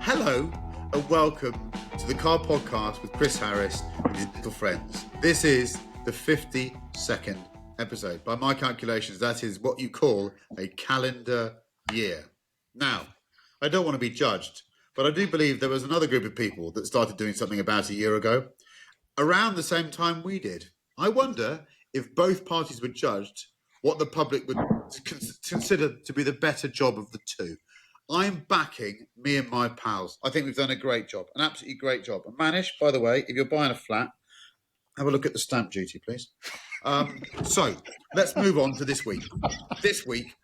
Hello and welcome to the Car Podcast with Chris Harris and his little friends. This is the 52nd episode. By my calculations, that is what you call a calendar year. Now, I don't want to be judged, but I do believe there was another group of people that started doing something about a year ago, around the same time we did. I wonder if both parties were judged, what the public would consider to be the better job of the two. I'm backing me and my pals. I think we've done a great job, an absolutely great job. And Manish, by the way, if you're buying a flat, have a look at the stamp duty, please. So let's move on to this week. This week,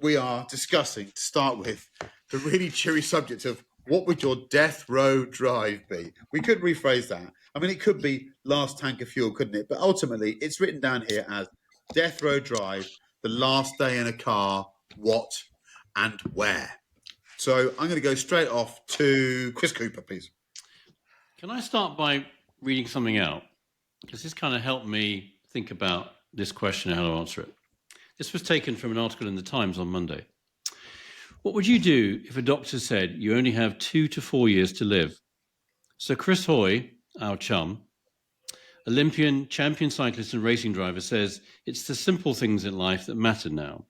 we are discussing, to start with, the really cheery subject of what would your death row drive be? We could rephrase that. I mean, it could be last tank of fuel, couldn't it? But ultimately, it's written down here as death row drive, the last day in a car, what and where. So I'm going to go straight off to Chris Cooper, please. Can I start by reading something out? Because this kind of helped me think about this question and how to answer it. This was taken from an article in the Times on Monday. What would you do if a doctor said you only have 2 to 4 years to live? So Chris Hoy, our chum, Olympian, champion cyclist and racing driver, says it's the simple things in life that matter now.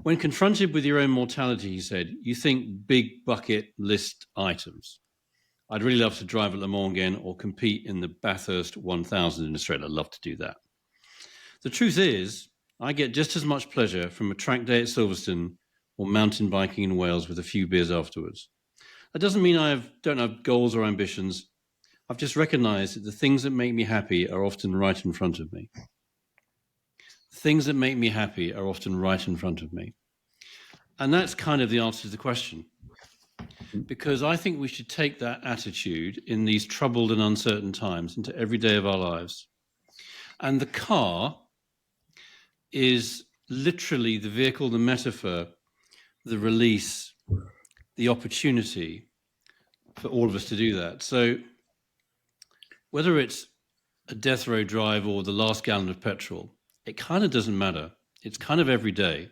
When confronted with your own mortality, he said, you think big bucket list items. I'd really love to drive at Le Mans again or compete in the Bathurst 1000 in Australia. I'd love to do that. The truth is, I get just as much pleasure from a track day at Silverstone or mountain biking in Wales with a few beers afterwards. That doesn't mean I don't have goals or ambitions. I've just recognized that the things that make me happy are often right in front of me. Things that make me happy are often right in front of me. And that's kind of the answer to the question. Because I think we should take that attitude in these troubled and uncertain times into every day of our lives. And the car is literally the vehicle, the metaphor, the release, the opportunity for all of us to do that. So whether it's a death row drive or the last gallon of petrol, it kind of doesn't matter. It's kind of every day.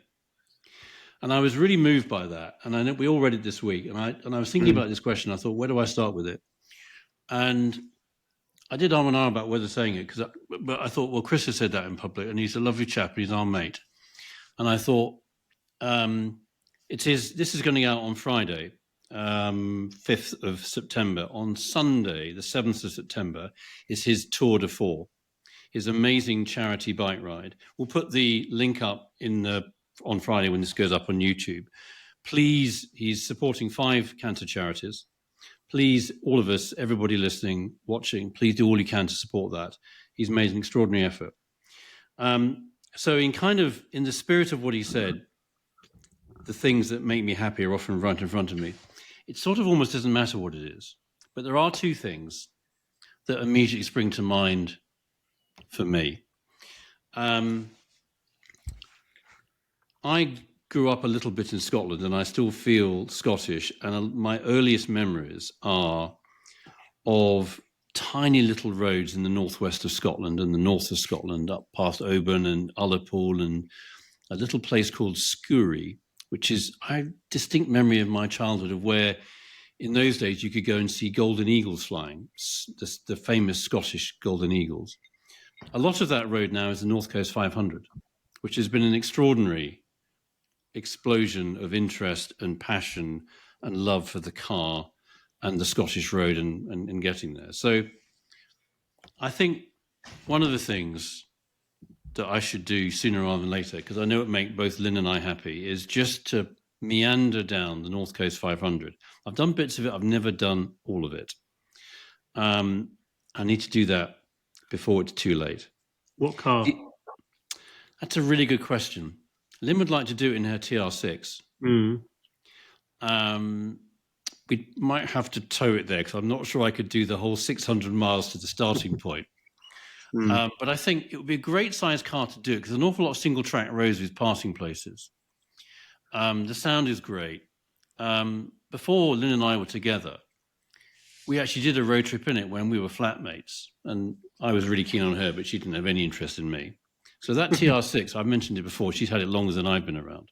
And I was really moved by that. And I know we all read it this week. And I was thinking about this question. I thought, where do I start with it? And I did arm and arm about whether saying it, but I thought, well, Chris has said that in public, and he's a lovely chap, and he's our mate. And I thought, this is going out on Friday, 5th of September. On Sunday, the 7th of September, is his Tour de Four, his amazing charity bike ride. We'll put the link up on Friday when this goes up on YouTube. Please, he's supporting 5 cancer charities. Please, all of us, everybody listening, watching, please do all you can to support that. He's made an extraordinary effort. So in the spirit of what he said, the things that make me happy are often right in front of me. It sort of almost doesn't matter what it is. But there are 2 things that immediately spring to mind for me. I grew up a little bit in Scotland and I still feel Scottish. And my earliest memories are of tiny little roads in the northwest of Scotland and the north of Scotland, up past Oban and Ullapool and a little place called Skourie, which is a distinct memory of my childhood of where in those days you could go and see golden eagles flying, the famous Scottish golden eagles. A lot of that road now is the North Coast 500, which has been an extraordinary explosion of interest and passion and love for the car and the Scottish road and getting there. So I think one of the things that I should do sooner rather than later, because I know it would make both Lynn and I happy, is just to meander down the North Coast 500. I've done bits of it. I've never done all of it. I need to do that before it's too late. What car? That's a really good question. Lynn would like to do it in her TR6. We might have to tow it there because I'm not sure I could do the whole 600 miles to the starting point. But I think it would be a great size car to do it because there's an awful lot of single track roads with passing places. The sound is great. Before Lynn and I were together, we actually did a road trip in it when we were flatmates. And I was really keen on her, but she didn't have any interest in me. So that TR6, I've mentioned it before, she's had it longer than I've been around.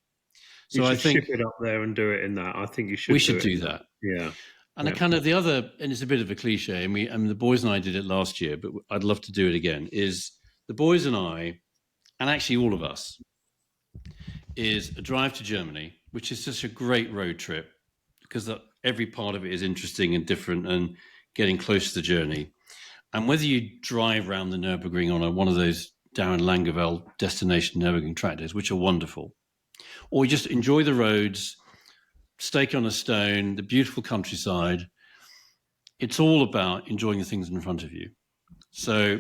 So you should I think ship it up there and do it in that. I think you should. We should do that. Yeah. And the kind of the other, and it's a bit of a cliche, and the boys and I did it last year, but I'd love to do it again, is the boys and I, and actually all of us, is a drive to Germany, which is such a great road trip because every part of it is interesting and different and getting close to the journey. And whether you drive around the Nürburgring on one of those Darren Langeveld destination Nürburgring track days, which are wonderful, or you just enjoy the roads, stake on a stone, the beautiful countryside. It's all about enjoying the things in front of you. So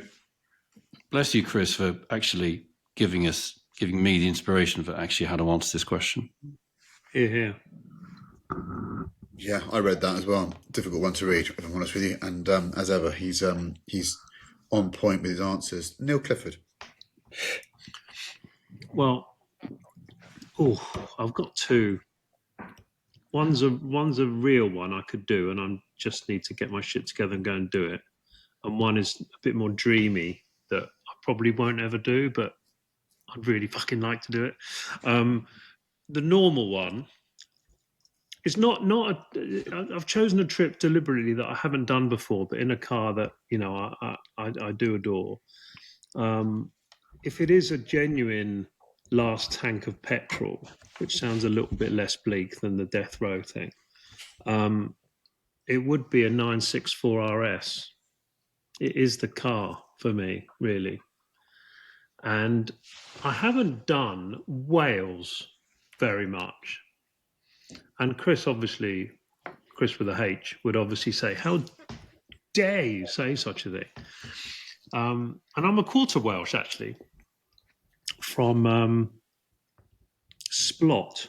bless you, Chris, for actually giving me the inspiration for actually how to answer this question. Yeah. Yeah, I read that as well. Difficult one to read, if I'm honest with you. And as ever, he's on point with his answers. Neil Clifford. Well, I've got two. One's a real one I could do, and I just need to get my shit together and go and do it. And one is a bit more dreamy that I probably won't ever do, but I'd really fucking like to do it. The normal one is not. I've chosen a trip deliberately that I haven't done before, but in a car that I do adore. If it is a genuine last tank of petrol, which sounds a little bit less bleak than the death row thing, it would be a 964 RS. It is the car for me, really. And I haven't done Wales very much. And Chris with a H, would obviously say, how dare you say such a thing? And I'm a quarter Welsh, actually, from Splot.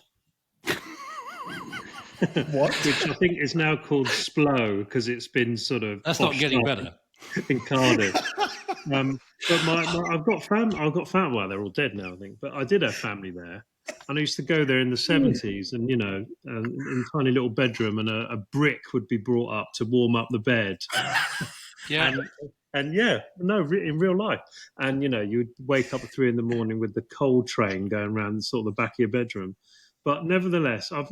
What? Which I think is now called Splo because it's been sort of That's not getting better. in Cardiff. But I've got family. Well, they're all dead now, I think. But I did have family there, and I used to go there in the 70s, and in a tiny little bedroom, and a brick would be brought up to warm up the bed. Yeah. And in real life, and you would wake up at 3 a.m. with the coal train going around sort of the back of your bedroom. But nevertheless, I've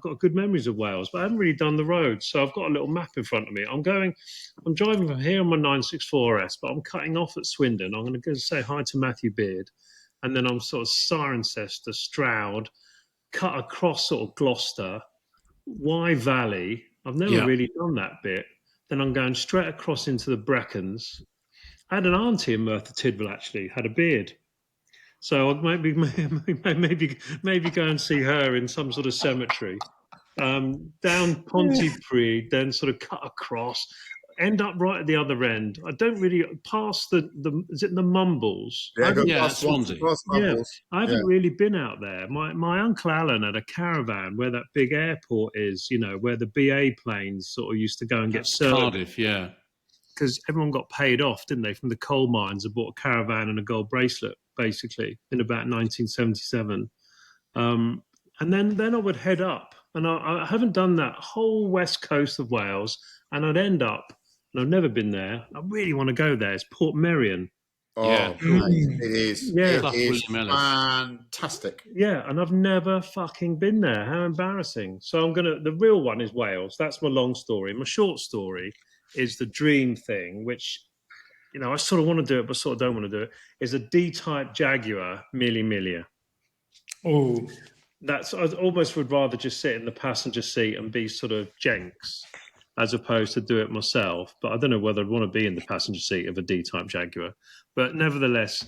got good memories of Wales, but I haven't really done the roads. So I've got a little map in front of me. I'm driving from here on my 964S, but I'm cutting off at Swindon. I'm going to go say hi to Matthew Beard, and then I'm sort of Cirencester, Stroud, cut across sort of Gloucester, Wye Valley. I've never really done that bit. Then I'm going straight across into the Brecons. I had an auntie in Merthyr Tydfil, actually, had a beard. So I'd maybe go and see her in some sort of cemetery. Down Pontypridd, then sort of cut across, end up right at the other end. I don't really pass the is it the Mumbles? Swansea. I haven't really been out there. My uncle Alan had a caravan where that big airport is, where the BA planes sort of used to go and get serviced. Cardiff, yeah. Because everyone got paid off, didn't they, from the coal mines and bought a caravan and a gold bracelet, basically, in about 1977. And then I would head up. And I haven't done that whole west coast of Wales. And I'd end up, and I've never been there. I really want to go there. It's Port Merion. Oh, it is. Yeah. It is fantastic. Yeah, and I've never fucking been there. How embarrassing. So the real one is Wales. That's my long story. My short story is the dream thing, which, I sort of want to do it, but sort of don't want to do it, is a D-type Jaguar Mille Miglia. Oh, I almost would rather just sit in the passenger seat and be sort of Jenks as opposed to do it myself. But I don't know whether I'd want to be in the passenger seat of a D-type Jaguar. But nevertheless,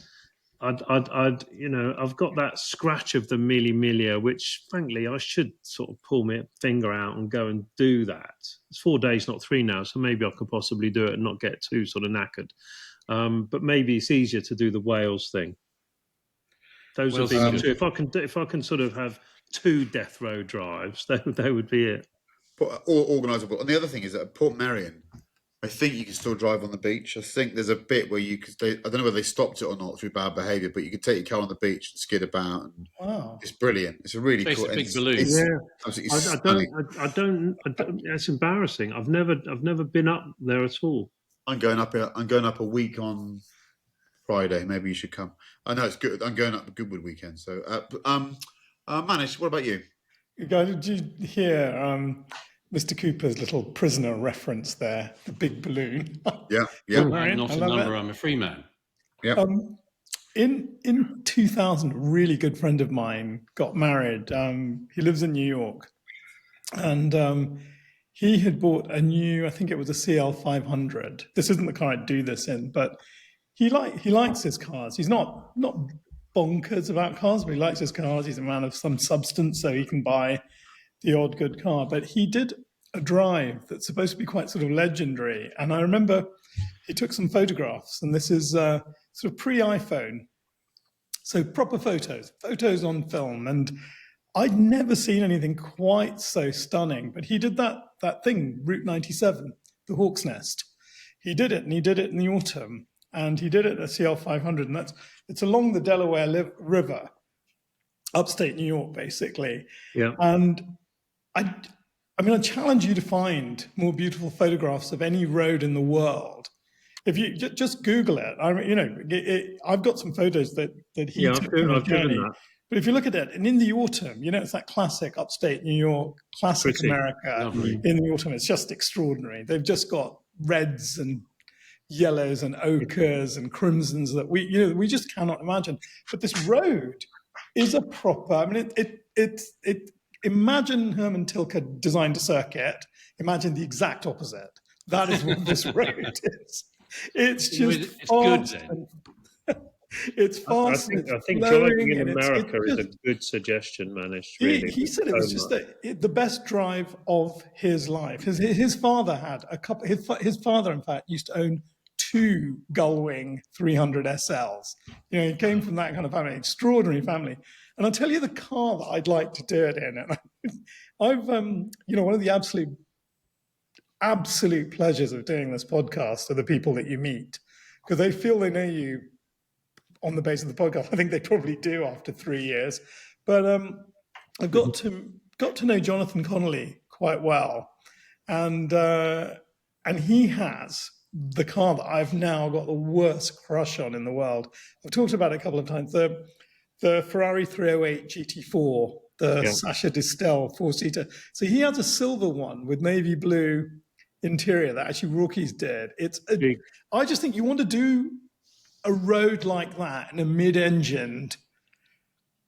I've got that scratch of the Mille Miglia, which frankly I should sort of pull my finger out and go and do that. It's 4 days, not 3 now, so maybe I could possibly do it and not get too sort of knackered. But maybe it's easier to do the Wales thing. Those would be my two. If I can sort of have 2 death row drives, that would be it. Organisable. And the other thing is that at Port Merion, I think you can still drive on the beach. I think there's a bit where I don't know whether they stopped it or not through bad behaviour, but you could take your car on the beach and skid about. And wow. It's brilliant. It's a really cool. A big balloon. I don't. It's embarrassing. I've never been up there at all. I'm going up a week on Friday. Maybe you should come. I know it's good. I'm going up a Goodwood weekend. So, Manish, what about you? Did you hear Mr. Cooper's little prisoner reference there, the big balloon. Yeah, yeah, Marion, Not I a love number, it. I'm a free man. yeah. In 2000, a really good friend of mine got married. He lives in New York, and he had bought a new, I think it was a CL 500. This isn't the car I'd do this in, but he likes his cars. He's not bonkers about cars, but he likes his cars. He's a man of some substance, so he can buy the odd good car. But he did a drive that's supposed to be quite sort of legendary, and I remember he took some photographs, and this is sort of pre-iPhone, so proper photos on film, and I'd never seen anything quite so stunning. But he did that thing, Route 97, the Hawk's Nest. He did it, and he did it in the autumn, and he did it at CL 500, and it's along the Delaware River, upstate New York, basically. Yeah. And I mean, I challenge you to find more beautiful photographs of any road in the world. If you just Google it, I mean, I've got some photos that he took from the I've driven journey. that. But if you look at it, and in the autumn, it's that classic upstate New York, classic Pretty. America. Lovely. In the autumn. It's just extraordinary. They've just got reds and yellows and ochres and crimsons that we just cannot imagine. But this road is a proper. I mean, it. Imagine Herman Tilke designed a circuit. Imagine the exact opposite. That is what this road is. It's just It's fast. good then. It's fast. I think driving in America is a good suggestion, Manish. Really, he said it was just the best drive of his life. His father had a couple. His father, in fact, used to own 2 Gullwing 300 SLs. He came from that kind of family, extraordinary family. And I'll tell you the car that I'd like to do it in. And I've, one of the absolute pleasures of doing this podcast are the people that you meet, because they feel they know you on the basis of the podcast. I think they probably do after 3 years. But I've got to know Jonathan Connolly quite well, and he has the car that I've now got the worst crush on in the world. I've talked about it a couple of times. The Ferrari 308 GT4, the Sasha Distel 4-seater. So he has a silver one with navy blue interior that actually rookies did. I just think you want to do a road like that in a mid-engined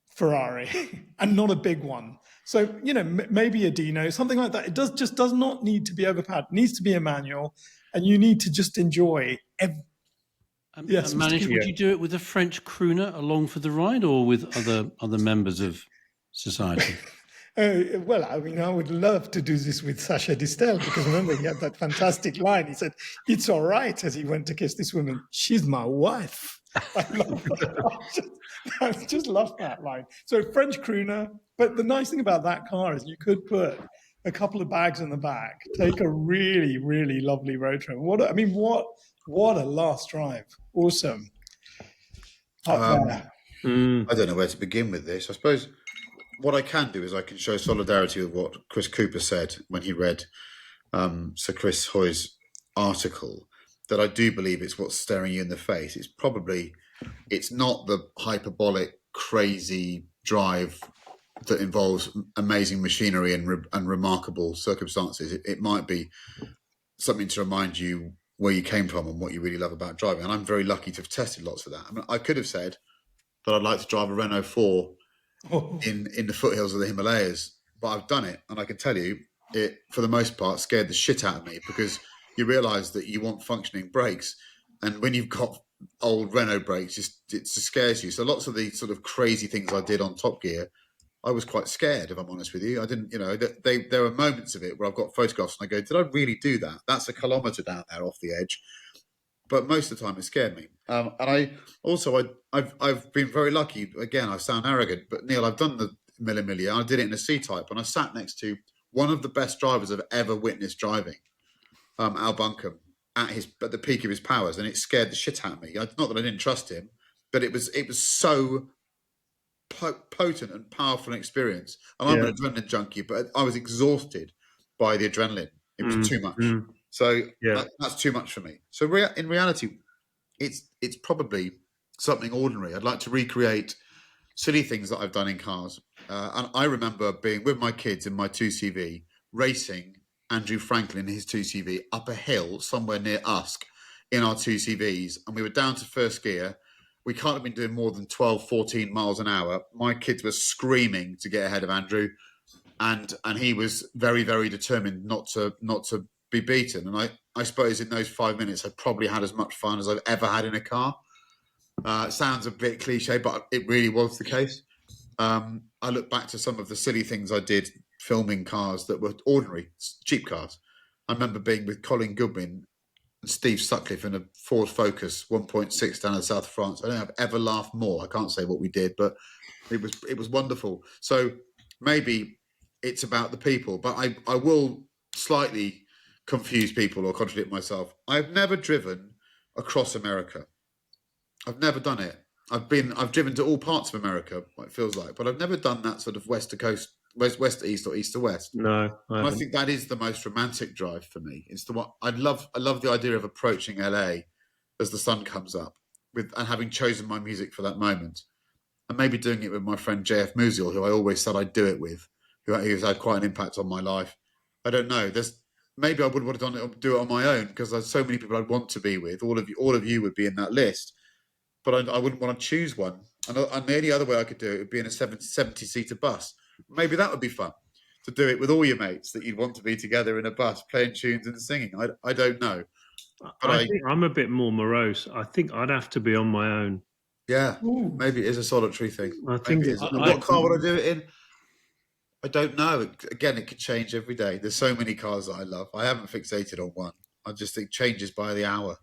Ferrari and not a big one. So, maybe a Dino, something like that. It just does not need to be overpowered. It needs to be a manual, and you need to just enjoy Yes, Manish, would you do it with a French crooner along for the ride, or with other members of society? Well, I mean, I would love to do this with Sasha Distel, because remember, he had that fantastic line. He said, "It's all right," as he went to kiss this woman. "She's my wife." I love that. I just love that line. So French crooner. But the nice thing about that car is you could put a couple of bags in the back, take a really, really lovely road trip. What a last drive. Awesome. I don't know where to begin with this. I suppose what I can do is I can show solidarity with what Chris Cooper said when he read Sir Chris Hoy's article, that I do believe it's what's staring you in the face. It's not the hyperbolic, crazy drive that involves amazing machinery and remarkable circumstances. It might be something to remind you where you came from and what you really love about driving. And I'm very lucky to have tested lots of that. I mean, I could have said that I'd like to drive a Renault 4 in the foothills of the Himalayas, but I've done it, and I can tell you, it for the most part scared the shit out of me, because you realise that you want functioning brakes, and when you've got old Renault brakes, it just scares you. So lots of the sort of crazy things I did on Top Gear, I was quite scared, if I'm honest with you. I didn't, there were moments of it where I've got photographs and I go, did I really do that? That's a kilometre down there off the edge. But most of the time it scared me. And I've been very lucky. Again, I sound arrogant, but Neil, I've done the Mille Miglia. I did it in a C-Type, and I sat next to one of the best drivers I've ever witnessed driving, Al Buncombe, at the peak of his powers, and it scared the shit out of me. Not that I didn't trust him, but it was so potent and powerful an experience. And I'm an adrenaline junkie, but I was exhausted by the adrenaline. It was too much. So that's too much for me. So in reality, it's probably something ordinary. I'd like to recreate silly things that I've done in cars. And I remember being with my kids in my 2CV racing Andrew Franklin in his 2CV up a hill somewhere near Usk in our 2CVs, and we were down to first gear. We can't have been doing more than 12, 14 miles an hour. My kids were screaming to get ahead of Andrew, and he was very, very determined not to be beaten. And I suppose in those 5 minutes, I probably had as much fun as I've ever had in a car. It sounds a bit cliche, but it really was the case. I look back to some of the silly things I did filming cars that were ordinary, cheap cars. I remember being with Colin Goodwin and Steve Sutcliffe in a Ford Focus 1.6 down in the south of France. I don't think I've ever laughed more. I can't say what we did, but it was wonderful. So maybe it's about the people, but I will slightly confuse people or contradict myself. I've never driven across America. I've never done it. I've driven to all parts of America, what it feels like, but I've never done that sort of west to coast, west to east or east to west. No, I think that is the most romantic drive for me. It's the one I love the idea of approaching LA as the sun comes up and having chosen my music for that moment. And maybe doing it with my friend JF Musial, who I always said I'd do it with, who has had quite an impact on my life. I don't know. Maybe I would want to do it on my own because there's so many people I'd want to be with. All of you would be in that list. But I wouldn't want to choose one. And the only other way I could do it would be in a 70-seater bus. Maybe that would be fun, to do it with all your mates that you'd want to be together in a bus, playing tunes and singing. I don't know. But I think I'm a bit more morose. I think I'd have to be on my own. Yeah, maybe it is a solitary thing. I think what car would I do it in? I don't know. Again, it could change every day. There's so many cars that I love. I haven't fixated on one. I just think it changes by the hour.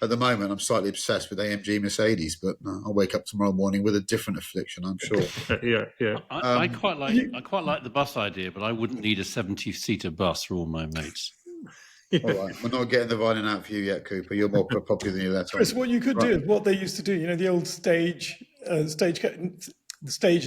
At the moment, I'm slightly obsessed with AMG Mercedes, but I'll wake up tomorrow morning with a different affliction, I'm sure. yeah. I quite like the bus idea, but I wouldn't need a 70-seater bus for all my mates. All right, we're not getting the violin out for you yet, Cooper. You're more popular than you let on. Chris, what you could do is what they used to do. The old stage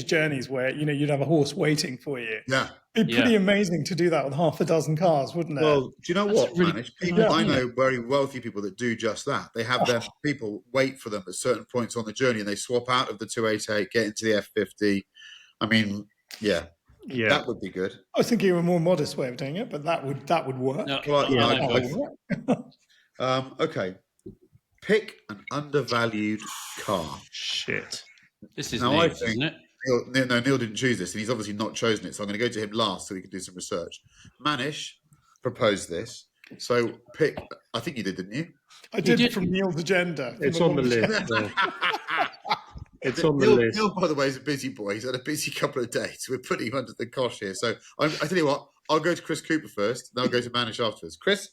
journeys where you'd have a horse waiting for you. Yeah, it'd be pretty amazing to do that with half a dozen cars, wouldn't it? Well, do you know what, really, Manish? People I know very wealthy people that do just that. They have their people wait for them at certain points on the journey, and they swap out of the 288, get into the F50. I mean, yeah, that would be good. I was thinking of a more modest way of doing it, but that would work. Okay, pick an undervalued car. Shit. This is Neil's, isn't it? Neil didn't choose this, and he's obviously not chosen it. So I'm going to go to him last so we can do some research. Manish proposed this. So pick. I think you did, didn't you? I did from Neil's agenda. It's on the list. It's on the list. Neil, by the way, is a busy boy. He's had a busy couple of days. We're putting him under the cosh here. So I tell you what, I'll go to Chris Cooper first, and I'll go to Manish afterwards. Chris,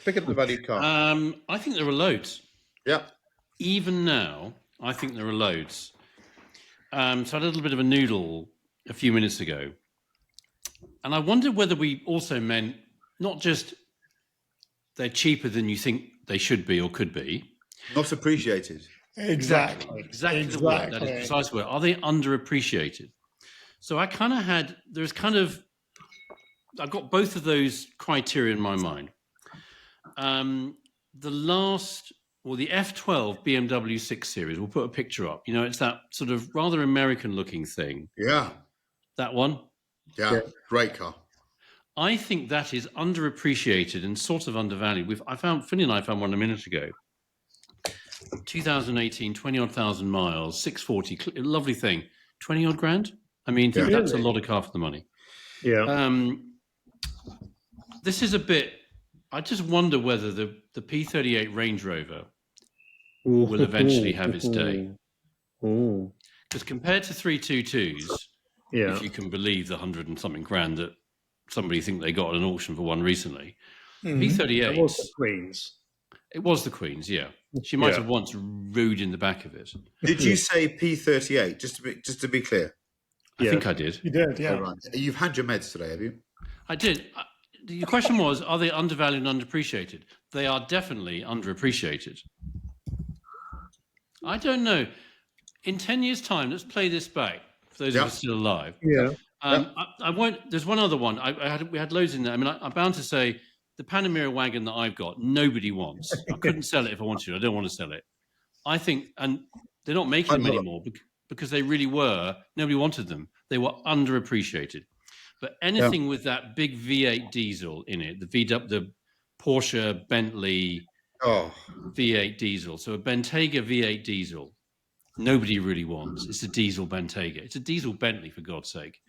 pick up the valued car. I think there are loads. Yeah. Even now, I think there are loads. So I had a little bit of a noodle a few minutes ago. And I wondered whether we also meant not just they're cheaper than you think they should be or could be. Not appreciated. Exactly the word. That is precise word. Are they underappreciated? So I kind of I've got both of those criteria in my mind. The F12 BMW 6 Series, we'll put a picture up. It's that sort of rather American-looking thing. Yeah. That one? Yeah. Great car. I think that is underappreciated and sort of undervalued. Finny and I found one a minute ago. 2018, 20-odd thousand miles, 640, lovely thing. 20-odd grand? I mean, that's a lot of car for the money. Yeah. This is a bit... I just wonder whether the P38 Range Rover will eventually have its day. Because compared to 322s, if you can believe the 100 and something grand that somebody think they got at an auction for one recently, P38... It was the Queen's. It was the Queen's, yeah. She might have once rode in the back of it. Did you say P38? Just to be clear. I think I did. You did, yeah. Oh, right. You've had your meds today, have you? I did. The question was, are they undervalued and underappreciated? They are definitely underappreciated. I don't know. In 10 years' time, let's play this back for those of us still alive. Yeah. I won't. There's one other one. We had loads in there. I mean, I'm bound to say the Panamera wagon that I've got, nobody wants. I couldn't sell it if I wanted to. I don't want to sell it. I think, and they're not making them anymore because they really were. Nobody wanted them. They were underappreciated. But anything with that big V8 diesel in it, the Porsche Bentley V8 diesel, so a Bentayga V8 diesel, nobody really wants. It's a diesel Bentayga. It's a diesel Bentley, for God's sake.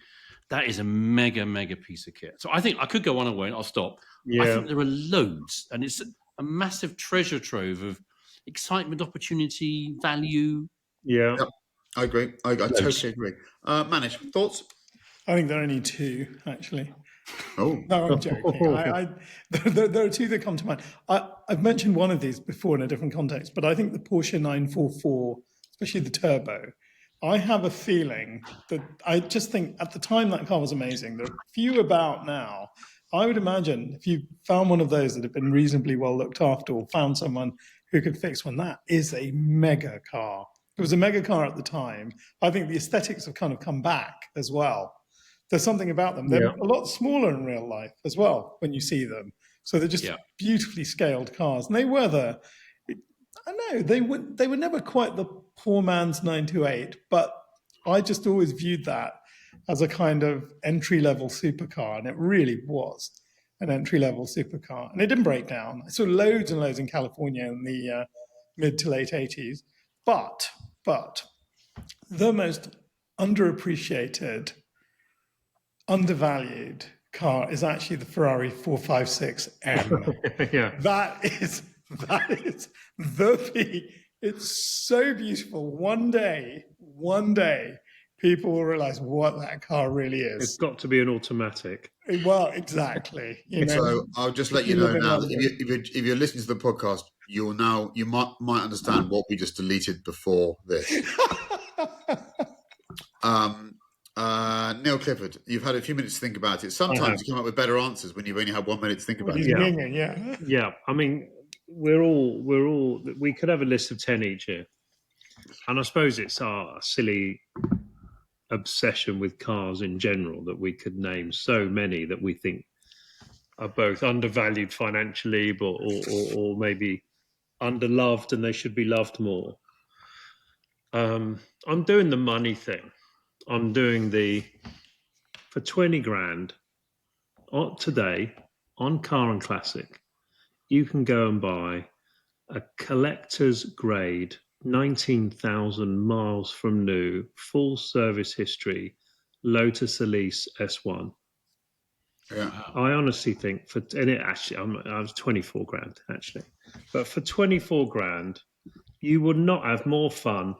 That is a mega, mega piece of kit. So I think I could go on and on. I'll stop. Yeah. I think there are loads, and it's a massive treasure trove of excitement, opportunity, value. Yeah. Yep. I agree. I totally agree. Manish, thoughts? I think there are only two, actually. Oh, No, I'm joking. There are two that come to mind. I've mentioned one of these before in a different context, but I think the Porsche 944, especially the turbo, I have a feeling that I just think at the time that car was amazing. There are few about now. I would imagine if you found one of those that had been reasonably well looked after or found someone who could fix one, that is a mega car. It was a mega car at the time. I think the aesthetics have kind of come back as well. There's something about them. They're a lot smaller in real life as well when you see them. So they're just beautifully scaled cars. And they were I know, they were never quite the poor man's 928, but I just always viewed that as a kind of entry-level supercar, and it really was an entry-level supercar. And it didn't break down. I saw loads and loads in California in the mid to late 80s. But the most underappreciated, undervalued car is actually the Ferrari 456M. Yeah. That is the peak. It's so beautiful. One day, people will realize what that car really is. It's got to be an automatic. Well, exactly. So I'll just let you know now that if you're listening to the podcast, you might understand what we just deleted before this. Neil Clifford, you've had a few minutes to think about it. Sometimes you come up with better answers when you've only had 1 minute to think about it. Yeah. I mean, we could have a list of 10 each here. And I suppose it's our silly obsession with cars in general that we could name so many that we think are both undervalued financially, but or maybe underloved and they should be loved more. I'm doing the money thing. I'm doing for 20 grand today on Car and Classic, you can go and buy a collector's grade 19,000 miles from new, full service history, Lotus Elise S1. Yeah. I honestly think I was 24 grand actually, but for 24 grand, you would not have more fun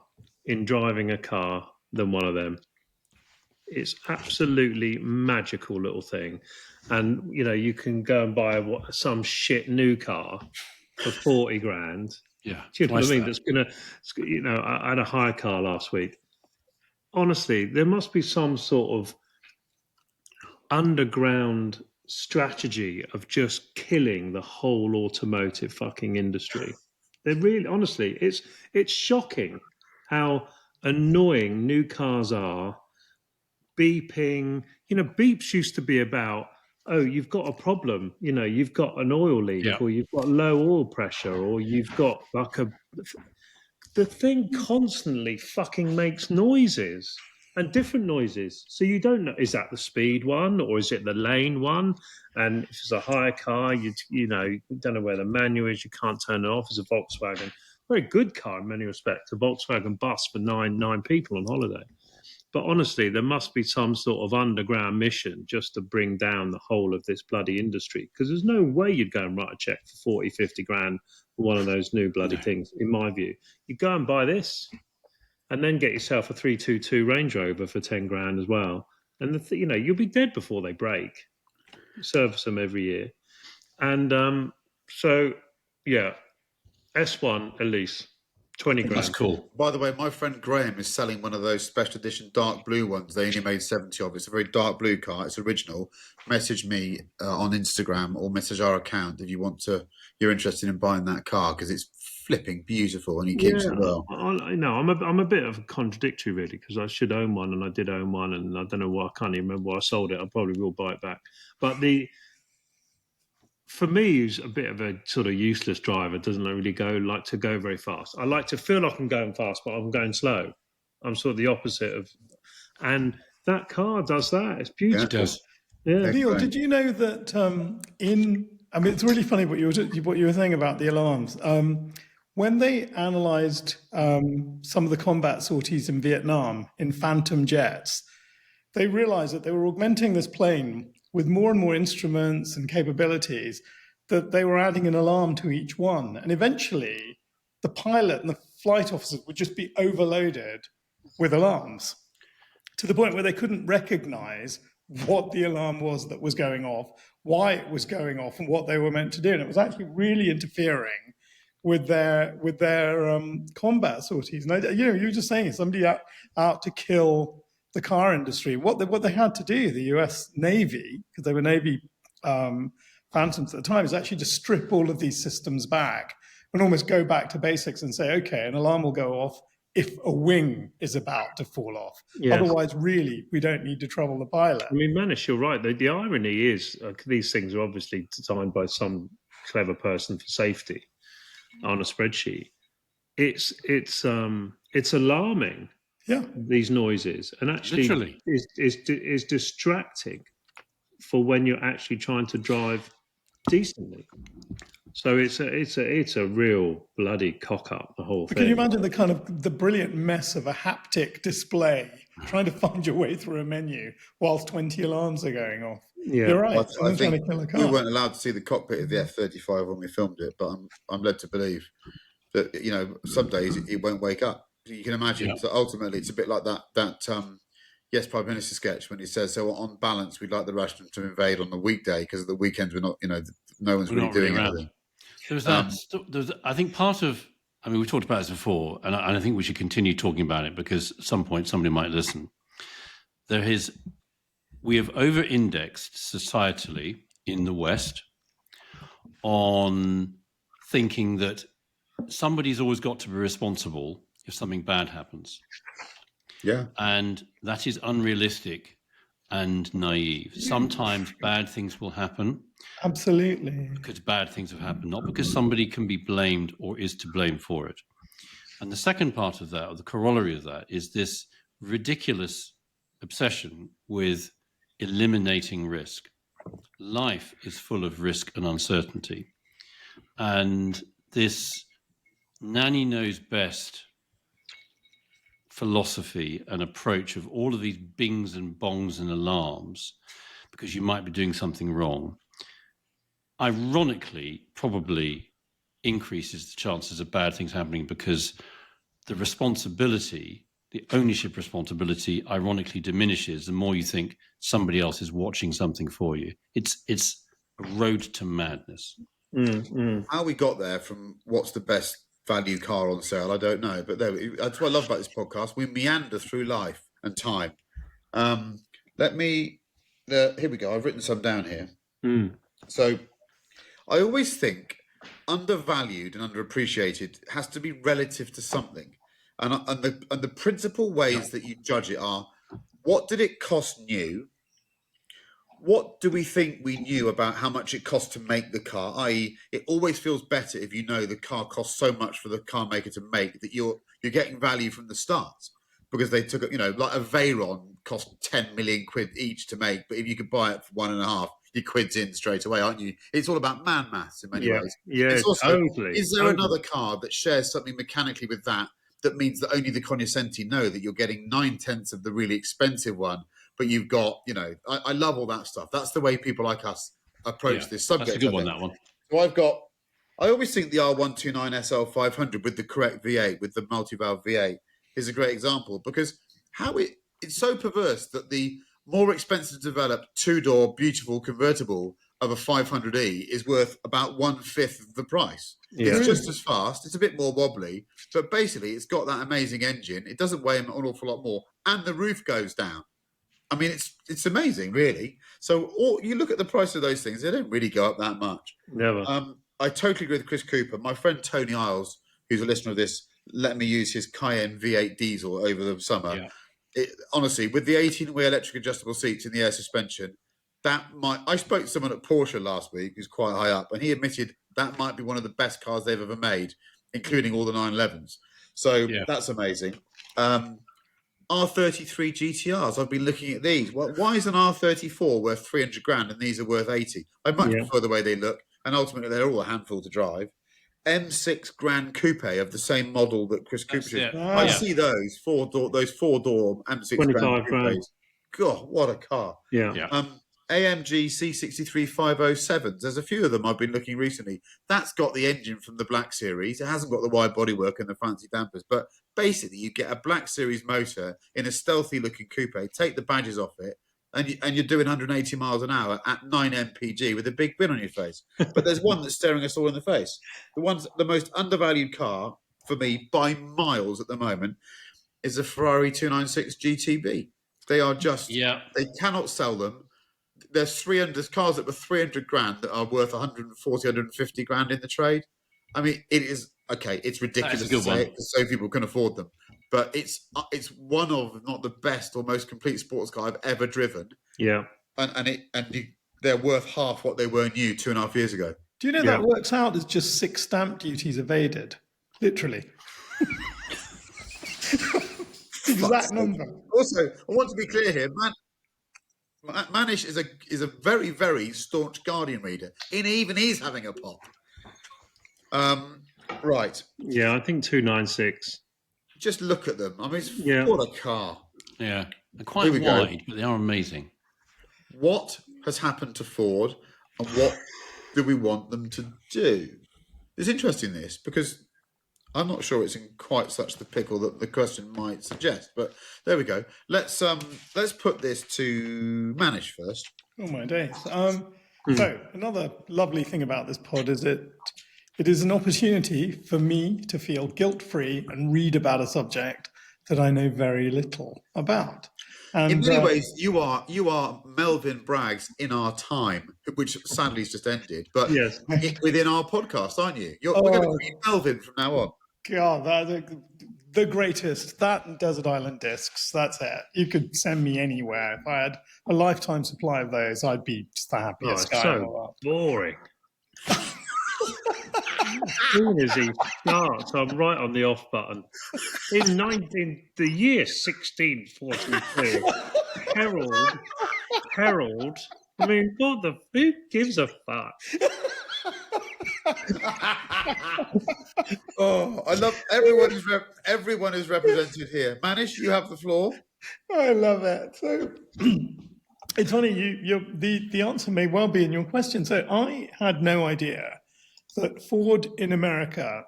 in driving a car than one of them. It's absolutely magical little thing, and you can go and buy some shit new car for 40 grand. Yeah, do you know what I mean? That's gonna, I had a hire car last week. Honestly, there must be some sort of underground strategy of just killing the whole automotive fucking industry. They're really, honestly, it's shocking how annoying new cars are. Beeping, beeps used to be about, oh, you've got a problem, you've got an oil leak, or you've got low oil pressure, or you've got the thing constantly fucking makes noises and different noises. So you don't know, is that the speed one or is it the lane one? And if it's a hire car, you don't know where the manual is, you can't turn it off. It's a Volkswagen, very good car in many respects, a Volkswagen bus for nine people on holiday. But honestly, there must be some sort of underground mission just to bring down the whole of this bloody industry. Because there's no way you'd go and write a check for 40, 50 grand for one of those new bloody things, in my view. You go and buy this and then get yourself a 322 Range Rover for 10 grand as well. And, you'll be dead before they break. Service them every year. And S1 Elise. 20 grand. That's cool. By the way, my friend Graham is selling one of those special edition dark blue ones. They only made 70 of. It's a very dark blue car. It's original. Message me on Instagram or message our account if you're interested in buying that car, because it's flipping beautiful and he keeps it well. I'm a bit of a contradictory really, because I should own one and I did own one, and I don't know why I can't even remember why I sold it. I probably will buy it back. But for me, who's a bit of a sort of useless driver, doesn't really like to go very fast. I like to feel like I'm going fast, but I'm going slow. I'm sort of the opposite of, and that car does that. It's beautiful. It does. Yeah. Neil, Excellent. did you know that I mean, it's really funny what you were saying about the alarms. When they analysed some of the combat sorties in Vietnam in Phantom jets, they realised that they were augmenting this plane with more and more instruments and capabilities, that they were adding an alarm to each one. And eventually, the pilot and the flight officers would just be overloaded with alarms to the point where they couldn't recognize what the alarm was that was going off, why it was going off, and what they were meant to do. And it was actually really interfering with their combat sorties. And you were just saying somebody out to kill the car industry. What they had to do, the U.S. Navy, because they were Navy Phantoms at the time, is actually to strip all of these systems back and almost go back to basics and say, okay, an alarm will go off if a wing is about to fall off. Yes. Otherwise, really, we don't need to trouble the pilot. I mean, Manish, you're right. The irony is these things are obviously designed by some clever person for safety on a spreadsheet. It's alarming. Yeah. These noises, and actually Literally. is distracting for when you're actually trying to drive decently. So it's a real bloody cock up, the whole But thing. can you imagine the brilliant mess of a haptic display trying to find your way through a menu whilst 20 alarms are going off? Yeah. You're right. I Someone's trying to think kill a we car. weren't allowed to see the cockpit of the F-35 when we filmed it, but I'm led to believe that some days it won't wake up. You can imagine. Yeah. So ultimately, it's a bit like that. Yes, Prime Minister sketch when he says, "So on balance, we'd like the Russians to invade on the weekday because at the weekends we're not. No one's We're really not really doing around. anything." There was that. I think part of. I mean, we talked about this before, and I think we should continue talking about it because at some point somebody might listen. We have over-indexed societally in the West on thinking that somebody's always got to be responsible if something bad happens. Yeah. And that is unrealistic and naive. Sometimes bad things will happen Absolutely. because bad things have happened, not because somebody can be blamed or is to blame for it. And the second part of that, or the corollary of that, is this ridiculous obsession with eliminating risk. Life is full of risk and uncertainty. And this nanny knows best philosophy and approach of all of these bings and bongs and alarms because you might be doing something wrong, ironically, probably increases the chances of bad things happening because the responsibility, the ownership responsibility, ironically diminishes the more you think somebody else is watching something for you. It's a road to madness. How we got there from what's the best value car on sale, I don't know. But that's what I love about this podcast. We meander through life and time. Here we go. I've written some down here. So I always think undervalued and underappreciated has to be relative to something. And the principal ways that you judge it are, what did it cost new? What do we think we knew about how much it cost to make the car? I.e., it always feels better if you know the car costs so much for the car maker to make that you're getting value from the start because they took it. Like a Veyron cost 10 million quid each to make, but if you could buy it for 1.5, your quid's in straight away, aren't you? It's all about man maths in many ways. Yeah, It's also, totally. is there another car that shares something mechanically with that means that only the cognoscenti know that you're getting 9/10 of the really expensive one? But you've got, I love all that stuff. That's the way people like us approach this subject. That's a good one, that one. So I always think the R129 SL500 with the correct V8, with the multi-valve V8, is a great example because it's so perverse that the more expensive to develop two-door, beautiful convertible of a 500e is worth about 1/5 of the price. Yeah. It's just as fast. It's a bit more wobbly, but basically it's got that amazing engine. It doesn't weigh an awful lot more, and the roof goes down. I mean, it's amazing, really. So you look at the price of those things; they don't really go up that much. Never. I totally agree with Chris Cooper. My friend Tony Isles, who's a listener of this, let me use his Cayenne V8 diesel over the summer. Yeah. Honestly, with the 18-way electric adjustable seats in the air suspension, I spoke to someone at Porsche last week who's quite high up, and he admitted that might be one of the best cars they've ever made, including all the 911s. So that's amazing. R33 GTRs. I've been looking at these. Why is an R34 worth 300 grand and these are worth 80? I much prefer the way they look, and ultimately they're all a handful to drive. M6 Grand Coupe of the same model that Chris Cooper is. I see those four-door M6 Grand 25 grand. Coupes. God, what a car! Yeah. AMG C63 507s. There's a few of them I've been looking recently. That's got the engine from the Black Series. It hasn't got the wide bodywork and the fancy dampers, but basically you get a Black Series motor in a stealthy-looking coupe. Take the badges off it, and you're doing 180 miles an hour at 9 mpg with a big grin on your face. But there's one that's staring us all in the face. The most undervalued car for me by miles at the moment is a Ferrari 296 GTB. They are just they cannot sell them. There's cars that were 300 grand that are worth 140, 150 grand in the trade. I mean, it is okay. It's ridiculous to say it because so people can afford them, but it's one of, if not the best or most complete sports car I've ever driven. Yeah, they're worth half what they were new 2.5 years ago. Do you know that works out as just 6 stamp duties evaded? Literally. Exact number. Also, I want to be clear here, Manish is a very, very staunch Guardian reader. Even he's having a pop. Right. Yeah, I think 296. Just look at them. I mean, what a car. Yeah, they're quite wide, but they are amazing. What has happened to Ford, and what do we want them to do? It's interesting, this, because I'm not sure it's in quite such the pickle that the question might suggest, but there we go. Let's put this to Manish first. Oh my days! So another lovely thing about this pod is it is an opportunity for me to feel guilt-free and read about a subject that I know very little about. And, in many ways, you are Melvin Braggs in our time, which sadly has just ended. But within our podcast, aren't you? We're going to be Melvin from now on. God, the greatest. That and Desert Island Discs. That's it. You could send me anywhere. If I had a lifetime supply of those, I'd be just the happiest guy in the world. Boring. As soon as he starts, I'm right on the off button. In the year 1642, Harold. I mean, who gives a fuck? I love everyone is represented here. Manish, you have the floor. I love it. So it's funny. The answer may well be in your question. So I had no idea that Ford in America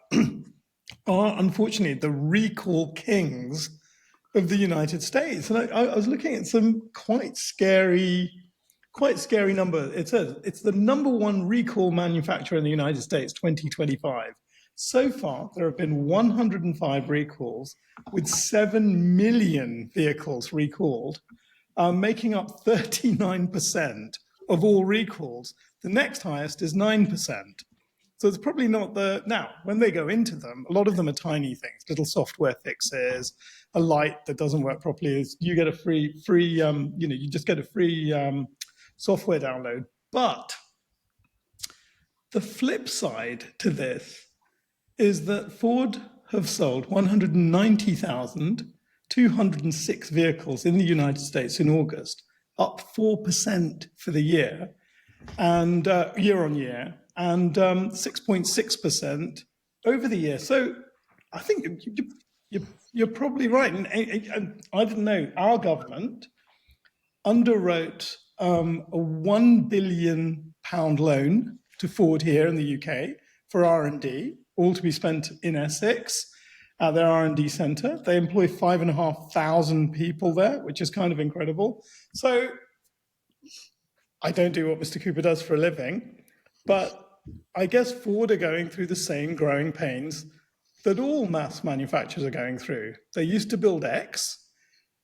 are unfortunately the recall kings of the United States. And I was looking at some quite scary number. It says it's the number one recall manufacturer in the United States, 2025. So far, there have been 105 recalls with 7 million vehicles recalled, making up 39% of all recalls. The next highest is 9%. So it's probably not now, when they go into them, a lot of them are tiny things, little software fixes, a light that doesn't work properly. Is you get a free you just get a free software download. But the flip side to this is that Ford have sold 190,206 vehicles in the United States in August, up 4% for the year, and year on year, and 6.6% over the year. So I think you're probably right. And I didn't know, our government underwrote a £1 billion loan to Ford here in the UK for R&D, all to be spent in Essex at their R&D centre. They employ 5,500 people there, which is kind of incredible. So I don't do what Mr. Cooper does for a living, but I guess Ford are going through the same growing pains that all mass manufacturers are going through. They used to build X.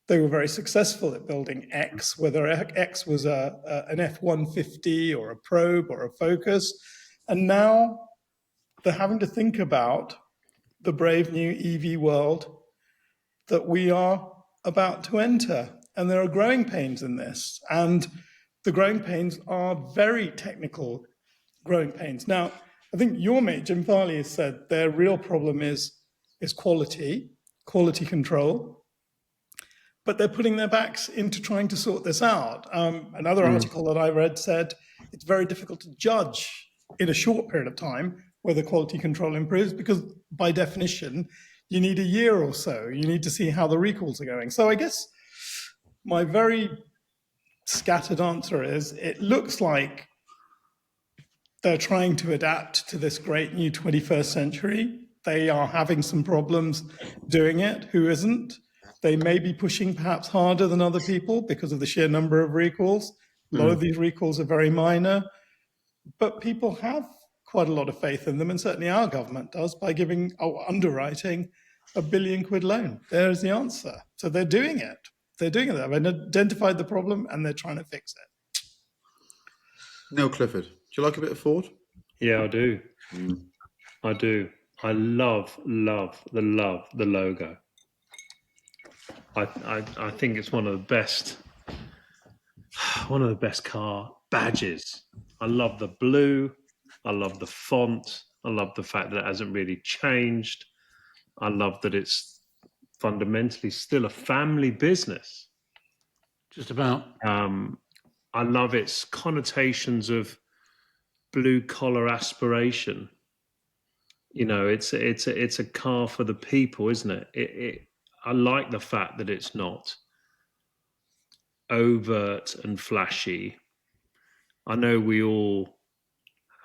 They were very successful at building X, whether X was an F-150 or a Probe or a Focus. And now they're having to think about the brave new EV world that we are about to enter. And there are growing pains in this. And the growing pains are very technical growing pains. Now, I think your mate, Jim Farley, has said their real problem is quality control. but they're putting their backs into trying to sort this out. Another article that I read said it's very difficult to judge in a short period of time whether quality control improves, because by definition, you need a year or so. You need to see how the recalls are going. So I guess my very scattered answer is it looks like they're trying to adapt to this great new 21st century. They are having some problems doing it. Who isn't? They may be pushing perhaps harder than other people because of the sheer number of recalls. A lot of these recalls are very minor, but people have quite a lot of faith in them, and certainly our government does, by giving underwriting £1 billion loan. There's the answer. So they're doing it. They've identified the problem and they're trying to fix it. Neil Clifford, do you like a bit of Ford? Yeah, I do. I do. I love the logo. I think it's one of the best car badges. I love the blue. I love the font. I love the fact that it hasn't really changed. I love that it's fundamentally still a family business. Just about. I love its connotations of blue collar aspiration. You know, it's a car for the people, isn't it? I like the fact that it's not overt and flashy. I know we all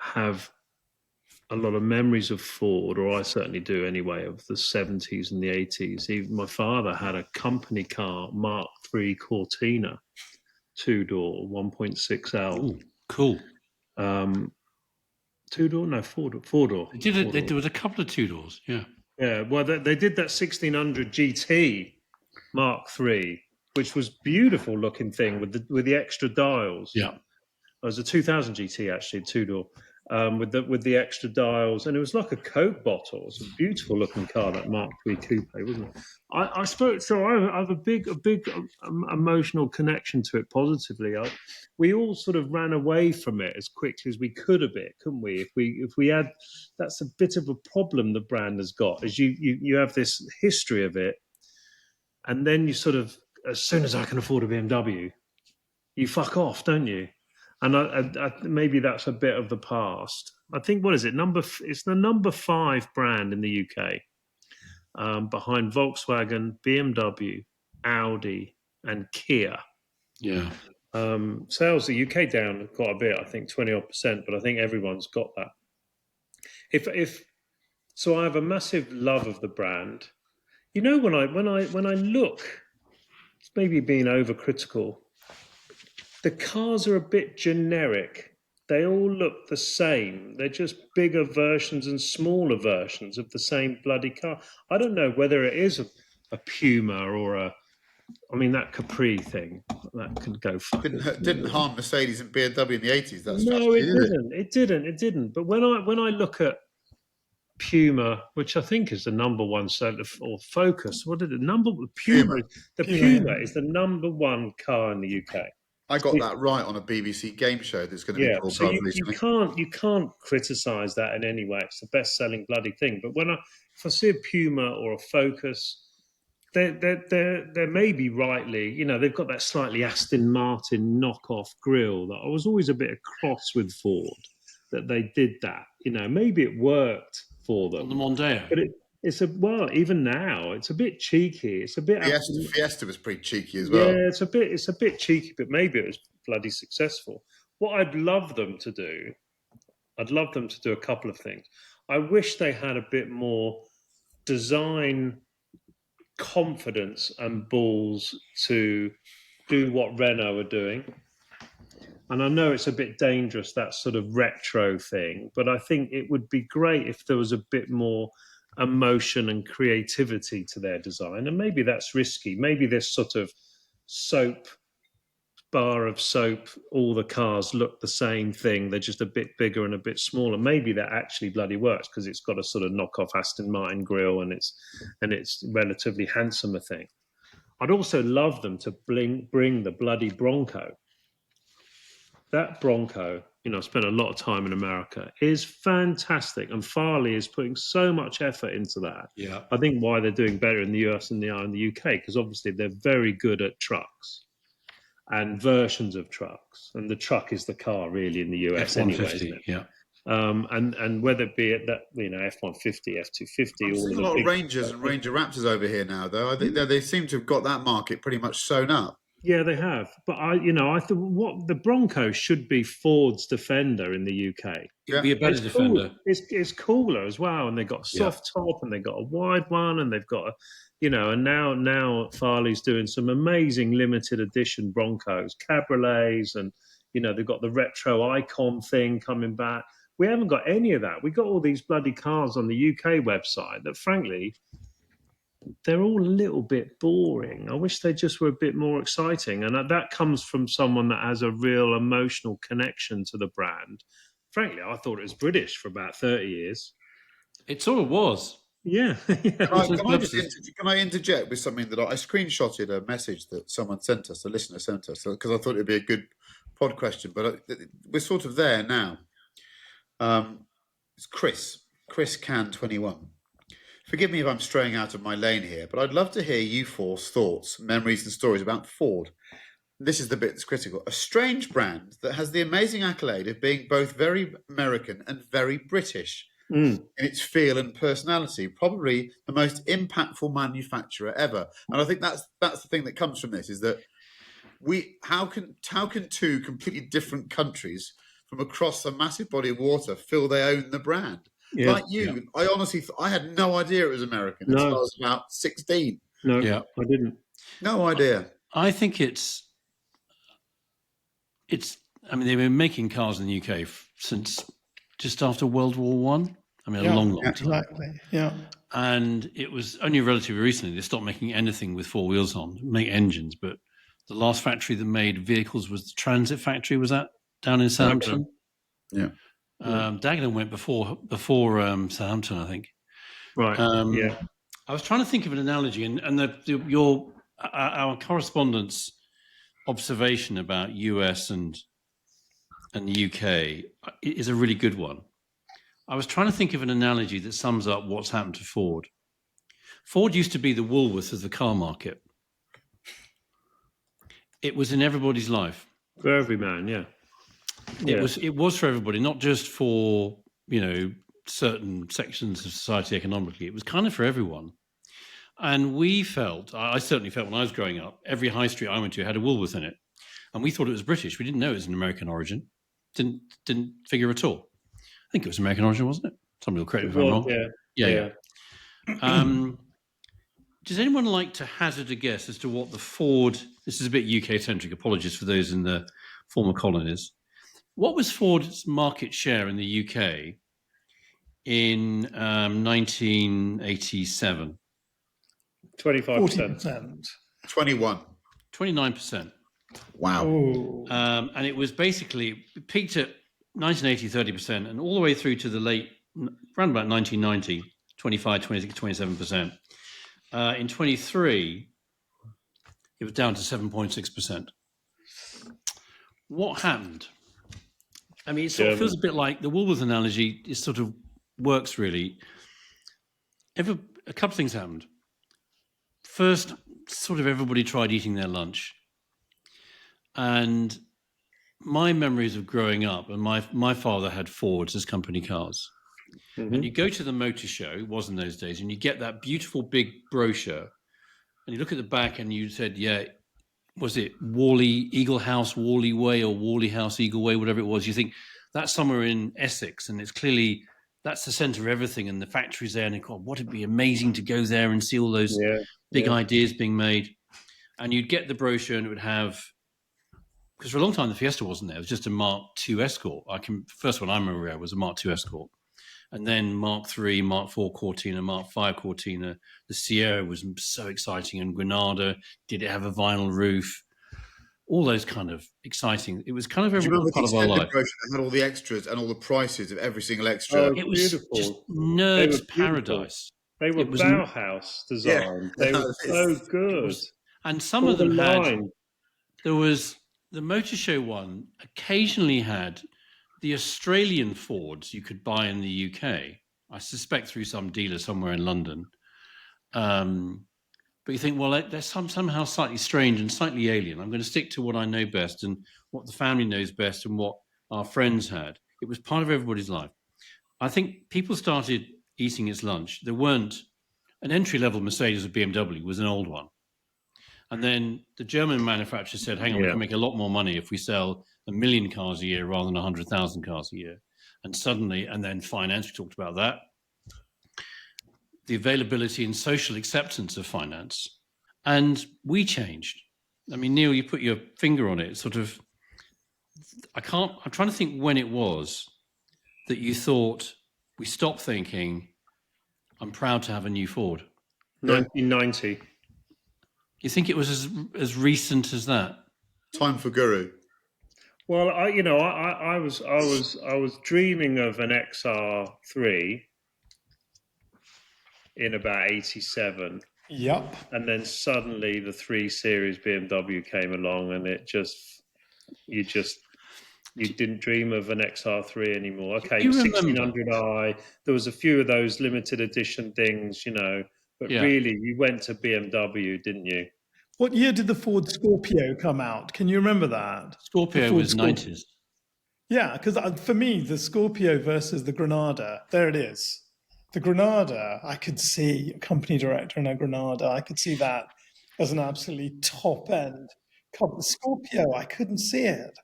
have a lot of memories of Ford, or I certainly do anyway, of the 70s and the 80s. Even my father had a company car, Mark III Cortina, 2-door, 1.6L. Ooh, cool. 2-door? No, 4-door. They did it. There was a couple of 2-doors. Yeah. Yeah, well, they did that 1600 GT Mark III, which was beautiful looking thing with the extra dials. Yeah. It was a 2000 GT actually, 2-door, with the extra dials, and it was like a Coke bottle. It was a beautiful looking car, that Mark III coupe, wasn't it? I have a big emotional connection to it positively. We all sort of ran away from it as quickly as we could a bit, couldn't we? If we had, that's a bit of a problem the brand has got, is you have this history of it, and then you sort of, as soon as I can afford a BMW, you fuck off, don't you? And I maybe that's a bit of the past. I think, what is it? It's the number 5 brand in the UK, behind Volkswagen, BMW, Audi, and Kia. Yeah. Sales the UK down quite a bit, I think 20%, but I think everyone's got that. If so, I have a massive love of the brand. You know, when I look, it's maybe being overcritical. The cars are a bit generic. They all look the same. They're just bigger versions and smaller versions of the same bloody car. I don't know whether it is a Puma or that Capri thing. That could go fucking. Didn't harm Mercedes and BMW in the 80s. That's No, it didn't. But when I look at Puma, which I think is the number one seller, or Focus, what did it? Puma. The Puma is the number 1 car in the UK. I got that right on a BBC game show that's going to be So recently. you can't criticise that in any way. It's the best-selling bloody thing. But if I see a Puma or a Focus, they're maybe rightly, you know, they've got that slightly Aston Martin knockoff grille that I was always a bit cross with Ford that they did that. You know, maybe it worked for them. On the Mondeo. But even now, it's a bit cheeky. It's a bit. Fiesta was pretty cheeky as well. Yeah, it's a bit cheeky, but maybe it was bloody successful. What I'd love them to do a couple of things. I wish they had a bit more design confidence and balls to do what Renault are doing. And I know it's a bit dangerous, that sort of retro thing, but I think it would be great if there was a bit more emotion and creativity to their design. And maybe that's risky. Maybe this sort of bar of soap, all the cars look the same thing. They're just a bit bigger and a bit smaller. Maybe that actually bloody works because it's got a sort of knockoff Aston Martin grille and it's relatively handsomer thing. I'd also love them to bring the bloody Bronco. that Bronco, I spent a lot of time in America, is fantastic. And Farley is putting so much effort into that. Yeah. I think why they're doing better in the US than they are in the UK, because obviously they're very good at trucks and versions of trucks. And the truck is the car really in the US anyway, F-150, isn't it? yeah. And whether it be at that, F-150, F-250, I'm all seeing of a the lot of big, Rangers and Ranger Raptors over here now, though. I think they seem to have got that market pretty much sewn up. yeah, they have. But I thought what the Bronco should be Ford's Defender in the UK. It'd be a better It's defender. cool. It's cooler as well, and they've got a soft top, and they've got a wide one, and they've got and now Farley's doing some amazing limited edition Broncos, cabriolets, and they've got the retro icon thing coming back. We haven't got any of that. We got all these bloody cars on the UK website that, frankly, they're all a little bit boring. I wish they just were a bit more exciting. And that comes from someone that has a real emotional connection to the brand. Frankly, I thought it was British for about 30 years. It sort of was. Yeah. Can I interject with something that I screenshotted a message that someone sent us, a listener sent us, because I thought it'd be a good pod question, but we're sort of there now. It's Chris Can 21. Forgive me if I'm straying out of my lane here, but I'd love to hear you four's thoughts, memories, and stories about Ford. This is the bit that's critical. A strange brand that has the amazing accolade of being both very American and very British in its feel and personality. Probably the most impactful manufacturer ever. And I think that's the thing that comes from this, is that how can two completely different countries from across a massive body of water feel they own the brand? Yeah. Like you, I honestly, I had no idea it was American until I was about 16. No, I didn't. No idea. I think it's. I mean, they've been making cars in the UK since just after World War One. I mean, a long time. Exactly. Yeah. And it was only relatively recently they stopped making anything with four wheels on, make engines. But the last factory that made vehicles was the Transit factory. Was that down in Southampton? Yeah. Dagenham went before Southampton, I think. Right. I was trying to think of an analogy, and our correspondent's observation about US and the UK is a really good one. I was trying to think of an analogy that sums up what's happened to Ford. Ford used to be the Woolworths of the car market. It was in everybody's life. For every man, yeah. It was for everybody, not just for certain sections of society economically. It was kind of for everyone. And I certainly felt when I was growing up, every high street I went to had a Woolworth in it. And we thought it was British. We didn't know it was an American origin. Didn't figure at all. I think it was American origin, wasn't it? Somebody will correct me if I'm wrong. Yeah. Does anyone like to hazard a guess as to what the Ford, this is a bit UK-centric, apologies for those in the former colonies. What was Ford's market share in the UK in 1987? 25%. 21. 29%. Wow. And it was basically, it peaked at 1980, 30%, and all the way through to the late, around about 1990, 25, 26, 27%. In 23, it was down to 7.6%. What happened? I mean, it sort of feels a bit like the Woolworth analogy. It sort of works really. A couple of things happened. First, sort of everybody tried eating their lunch. And my memories of growing up, and my father had Fords as company cars. Mm-hmm. And you go to the motor show, it was in those days, and you get that beautiful big brochure. And you look at the back and you said, was it Eagle House, Whalley Way, or Whalley House, Eagle Way, whatever it was. You think that's somewhere in Essex, and it's clearly, that's the centre of everything, and the factory's there, and God, what it'd be amazing to go there and see all those big ideas being made. And you'd get the brochure, and it would have, because for a long time the Fiesta wasn't there, it was just a Mark II Escort. First one I remember was a Mark II Escort. And then Mark III, Mark IV Cortina, Mark V Cortina. The Sierra was so exciting, and Granada, did it have a vinyl roof? All those kind of exciting. It was kind of every part of our life. That had all the extras and all the prices of every single extra. It was beautiful. Just nerds' paradise. They were Bauhaus design. They were so good. And some of them had. There was the Motor Show one occasionally had the Australian Fords you could buy in the UK. I suspect through some dealer somewhere in London. But you think, well, they're somehow slightly strange and slightly alien. I'm going to stick to what I know best and what the family knows best and what our friends had. It was part of everybody's life. I think people started eating its lunch. There weren't an entry-level Mercedes or BMW was an old one. And then the German manufacturer said, hang on, we can make a lot more money if we sell 1 million cars a year rather than 100,000 cars a year. And suddenly, and then finance, we talked about that, the availability and social acceptance of finance. And we changed. I mean, Neil, you put your finger on it. Sort of, I'm trying to think when it was that you thought we stopped thinking, I'm proud to have a new Ford. 1990. You think it was as recent as that? Time for Guru. Well, I was dreaming of an XR3 in about 87. Yep. And then suddenly the 3 Series BMW came along, and you didn't dream of an XR3 anymore. Okay, the 1600i, there was a few of those limited edition things, but really you went to BMW, didn't you? What year did the Ford Scorpio come out? Can you remember that? Scorpio was 90s. Yeah, because for me, the Scorpio versus the Granada, there it is. The Granada, I could see a company director in a Granada. I could see that as an absolutely top end car. The Scorpio, I couldn't see it.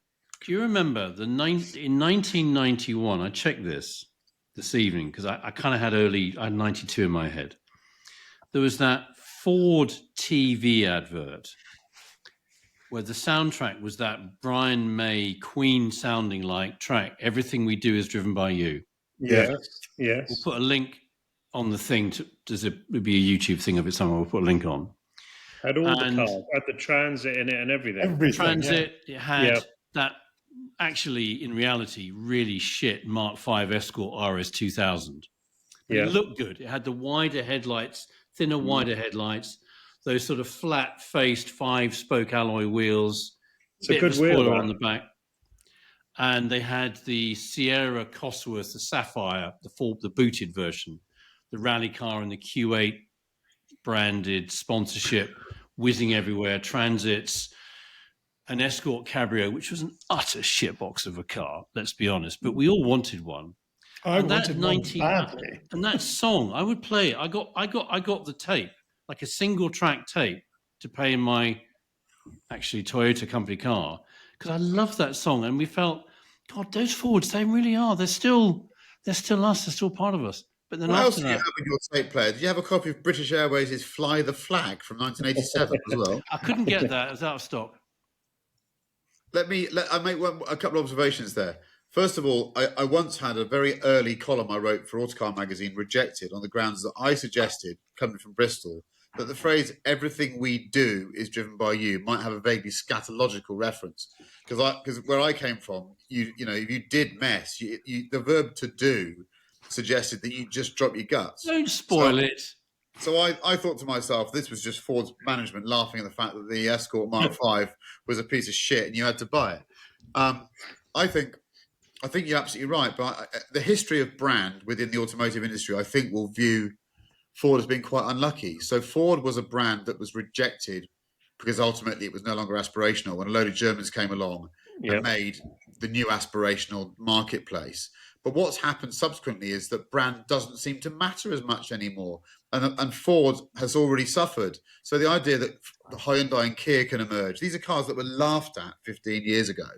Do you remember in 1991? I checked this evening because I kind of had I had 92 in my head. There was that Ford TV advert where the soundtrack was that Brian May Queen sounding like track. Everything we do is driven by you. Yes. We'll put a link on the thing. It'd be a YouTube thing of it somewhere. We'll put a link on. Had all the cars, had the Transit in it and everything. Transit, it had that actually, in reality, really shit Mark V Escort RS 2000. It looked good. It had the wider headlights, thinner, wider headlights, those sort of flat-faced 5-spoke alloy wheels, it's a good wheel on the back. And they had the Sierra Cosworth, the Sapphire, the booted version, the rally car and the Q8 branded sponsorship, whizzing everywhere, Transits, an Escort Cabrio, which was an utter shitbox of a car, let's be honest. But we all wanted one. I wanted one badly. And that song, I would play it. I got the tape, like a single track tape, to play in my actually Toyota company car, because I loved that song. And we felt, God, those Fords, they really are. They're still us. They're still part of us. But then what else do you have in your tape player? Did you have a copy of British Airways' Fly the Flag from 1987 as well? I couldn't get that. It was out of stock. I make a couple of observations there. First of all, I once had a very early column I wrote for Autocar magazine rejected on the grounds that I suggested, coming from Bristol, that the phrase "everything we do is driven by you" might have a vaguely scatological reference. Because where I came from, if you did mess, the verb to do suggested that you just drop your guts. Don't spoil it. So I thought to myself, this was just Ford's management laughing at the fact that the Escort Mark V was a piece of shit and you had to buy it. I think you're absolutely right, but the history of brand within the automotive industry, I think, will view Ford as being quite unlucky. So Ford was a brand that was rejected because ultimately it was no longer aspirational when a load of Germans came along and made the new aspirational marketplace. But what's happened subsequently is that brand doesn't seem to matter as much anymore. And Ford has already suffered. So the idea that Hyundai and Kia can emerge, these are cars that were laughed at 15 years ago.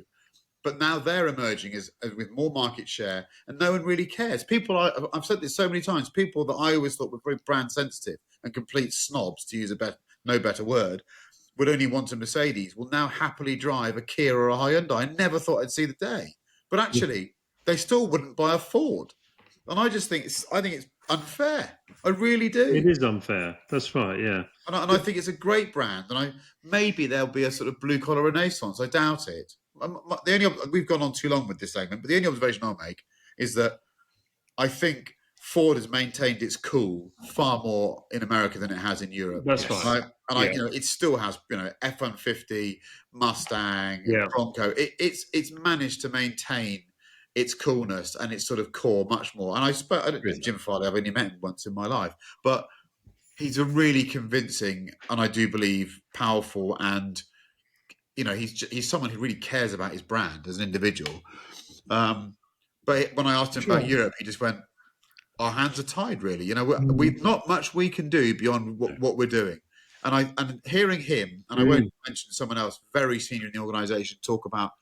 But now they're emerging as with more market share, and no one really cares. I've said this so many times, people that I always thought were very brand sensitive and complete snobs, to use no better word, would only want a Mercedes, will now happily drive a Kia or a Hyundai. I never thought I'd see the day. But actually, they still wouldn't buy a Ford. And I think it's unfair. I really do. It is unfair. That's right, yeah. And I think it's a great brand. And maybe there'll be a sort of blue-collar renaissance. I doubt it. We've gone on too long with this segment, but the only observation I'll make is that I think Ford has maintained its cool far more in America than it has in Europe. That's right. And it still has, F-150, Mustang, Yeah. Bronco. It's managed to maintain its coolness and its sort of core much more. And I don't know Jim Farley, I've only met him once in my life, but he's a really convincing, and I do believe powerful, and he's someone who really cares about his brand as an individual. But when I asked him about Europe, he just went, "Our hands are tied, really. We've not much we can do beyond what we're doing." And hearing him, and I won't mention someone else very senior in the organisation, talk about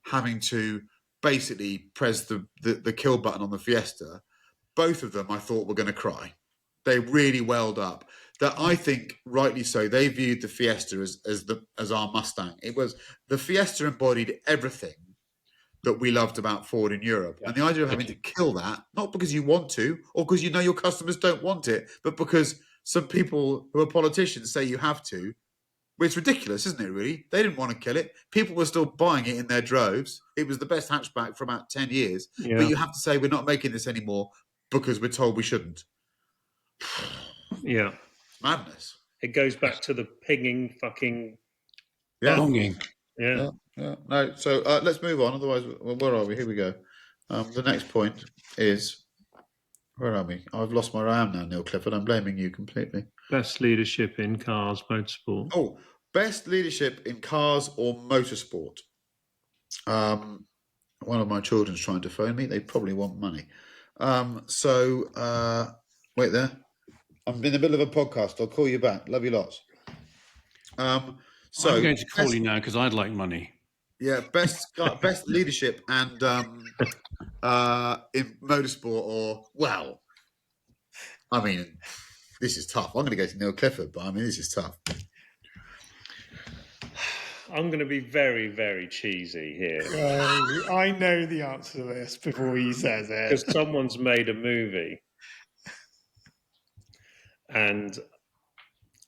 having to basically press the kill button on the Fiesta, both of them I thought were going to cry. They really welled up. That I think, rightly so, they viewed the Fiesta as our Mustang. It was the Fiesta embodied everything that we loved about Ford in Europe. Yeah. And the idea of having to kill that, not because you want to, or because your customers don't want it, but because some people who are politicians say you have to, well, it's ridiculous, isn't it, really? They didn't want to kill it. People were still buying it in their droves. It was the best hatchback for about 10 years. Yeah. But you have to say, we're not making this anymore because we're told we shouldn't. Yeah. Madness. It goes back to the pinging fucking... Longing. Yeah. No, so let's move on. Otherwise, where are we? Here we go. The next point is... Where are we? I've lost where I am now, Neil Clifford. I'm blaming you completely. Best leadership in cars, motorsport. Oh, best leadership in cars or motorsport. One of my children's trying to phone me. They probably want money. Wait there. I'm in the middle of a podcast. I'll call you back. Love you lots. I'm going to call you now because I'd like money. Yeah, best leadership and in motorsport, or this is tough. I'm going to go to Neil Clifford, but this is tough. I'm going to be very, very cheesy here. I know the answer to this before he says it. Because someone's made a movie, and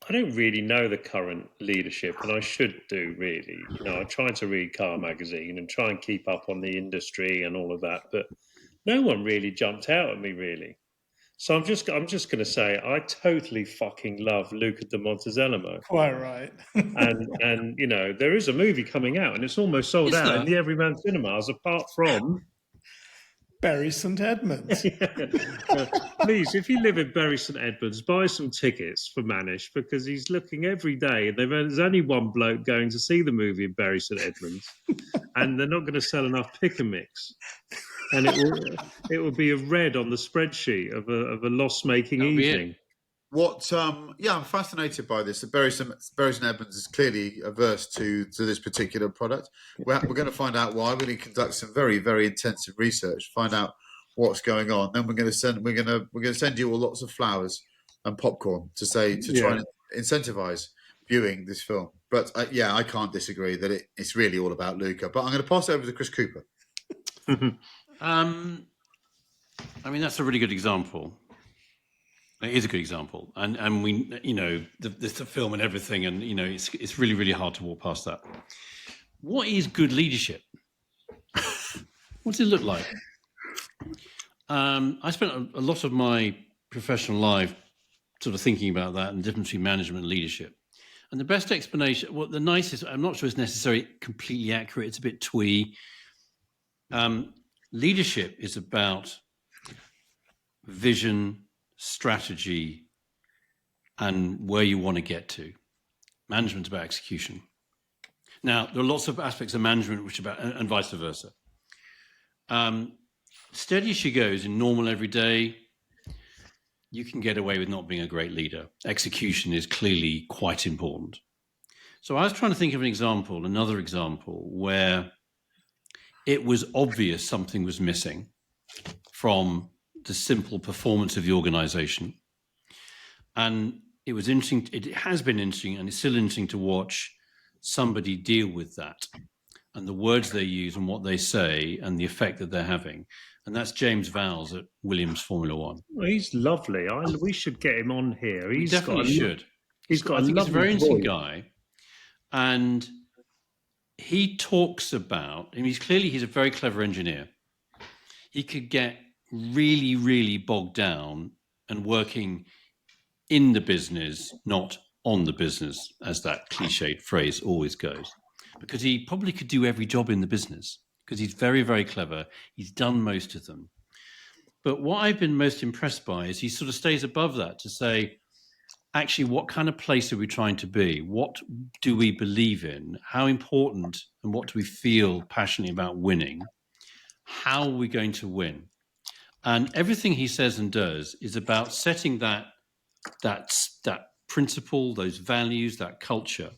I don't really know the current leadership, and I should do, really. I try to read Car Magazine and try and keep up on the industry and all of that, but no one really jumped out at me, really. So I'm just going to say I totally fucking love Luca de Montezemolo. Quite right. and there is a movie coming out, and it's almost sold out in the Everyman cinemas, apart from Bury St Edmunds. Please, if you live in Bury St Edmunds, buy some tickets for Manish, because he's looking every day. There's only one bloke going to see the movie in Bury St Edmunds, and they're not going to sell enough pick and mix. And it will be a red on the spreadsheet of a loss-making evening. I'm fascinated by this. Bury St Edmunds is clearly averse to this particular product. We're going to find out why. We're going to conduct some very, very intensive research, find out what's going on. Then we're going to send you all lots of flowers and popcorn to try and incentivize viewing this film. But I can't disagree that it's really all about Luca. But I'm going to pass it over to Chris Cooper. That's a really good example. It is a good example, and we, the film and everything, and it's really, really hard to walk past that. What is good leadership? What does it look like? I spent a lot of my professional life sort of thinking about that and the difference between management and leadership. And the best explanation, the nicest, I'm not sure it's necessarily completely accurate. It's a bit twee. Leadership is about vision, strategy, and where you want to get to. Management's about execution. Now, there are lots of aspects of management which are about, and vice versa. Steady as she goes in normal everyday, you can get away with not being a great leader. Execution is clearly quite important. So I was trying to think of another example where it was obvious something was missing from the simple performance of the organization. And it was interesting. It has been interesting, and it's still interesting to watch somebody deal with that and the words they use and what they say and the effect that they're having. And that's James Vowles at Williams Formula One. Well, he's lovely. We should get him on here. We definitely should. He's got I think he's a very interesting voice. guy. And he talks about, he's a very clever engineer. He could get really, really bogged down and working in the business, not on the business, as that cliched phrase always goes, because he probably could do every job in the business because he's very, very clever. He's done most of them. But what I've been most impressed by is he sort of stays above that to say, actually, what kind of place are we trying to be? What do we believe in? How important and what do we feel passionately about winning? How are we going to win? And everything he says and does is about setting that principle, those values, that culture.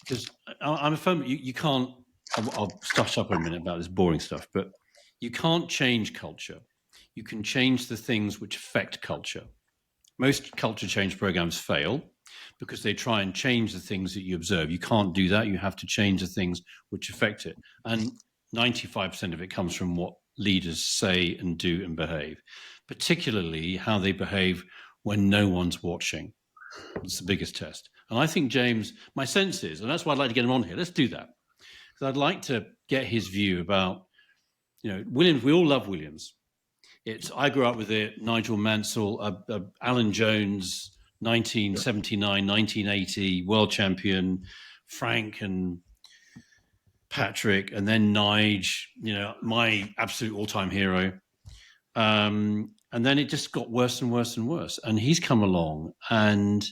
Because I'm a firm, you can't, I'll shut up in a minute about this boring stuff, but you can't change culture. You can change the things which affect culture. Most culture change programs fail because they try and change the things that you observe. You can't do that. You have to change the things which affect it. And 95% of it comes from what leaders say and do and behave, particularly how they behave when no one's watching. It's the biggest test. And I think James, my sense is, and that's why I'd like to get him on here. Let's do that. Because I'd like to get his view about, Williams. We all love Williams. I grew up with it. Nigel Mansell, Alan Jones, 1979, 1980 world champion, Frank and Patrick, and then Nige, my absolute all-time hero. And then it just got worse and worse and worse. And he's come along, and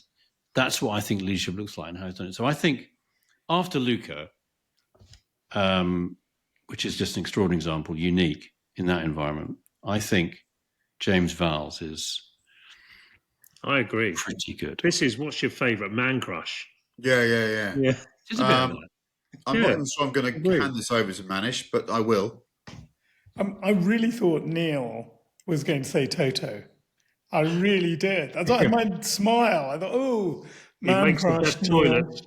that's what I think leadership looks like and how he's done it. So I think after Luca, which is just an extraordinary example, unique in that environment, I think James Vowles is. I agree. Pretty good. This is what's your favourite man crush? Yeah. It's a bit of that. I'm not even sure I'm going to hand this over to Manish, but I will. I really thought Neil was going to say Toto. I really did. I thought I might smile. I thought, oh, man crush. Toilet.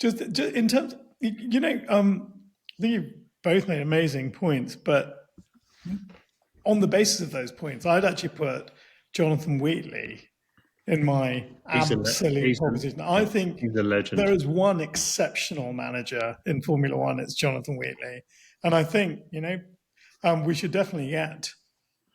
Just in terms, I think you both made amazing points, but on the basis of those points, I'd actually put Jonathan Wheatley in my absolute proposition. I think he's a legend. There is one exceptional manager in Formula One. It's Jonathan Wheatley. And I think, we should definitely get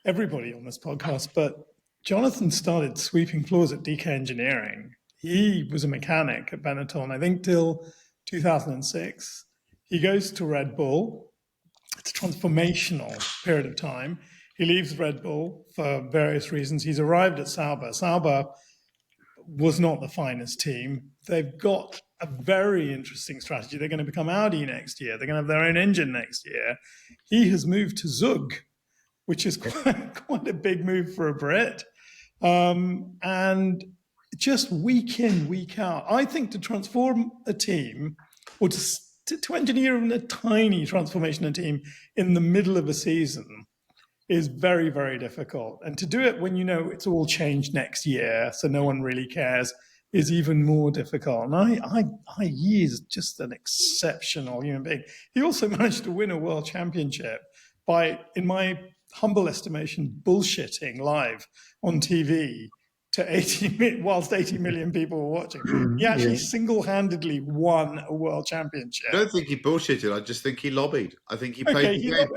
everybody on this podcast, but Jonathan started sweeping floors at DK Engineering. He was a mechanic at Benetton, I think, till 2006. He goes to Red Bull. It's a transformational period of time. He leaves Red Bull for various reasons. He's arrived at Sauber. Sauber was not the finest team. They've got a very interesting strategy. They're going to become Audi next year. They're going to have their own engine next year. He has moved to Zug, which is quite a big move for a Brit. And just week in, week out, I think to transform a team or to engineer a tiny transformation of a team in the middle of a season is very, very difficult. And to do it when it's all changed next year, so no one really cares, is even more difficult. And he is just an exceptional human being. He also managed to win a world championship by, in my humble estimation, bullshitting live on TV to whilst 80 million people were watching. He actually single-handedly won a world championship. I don't think he bullshitted. I just think he lobbied. I think he played the game.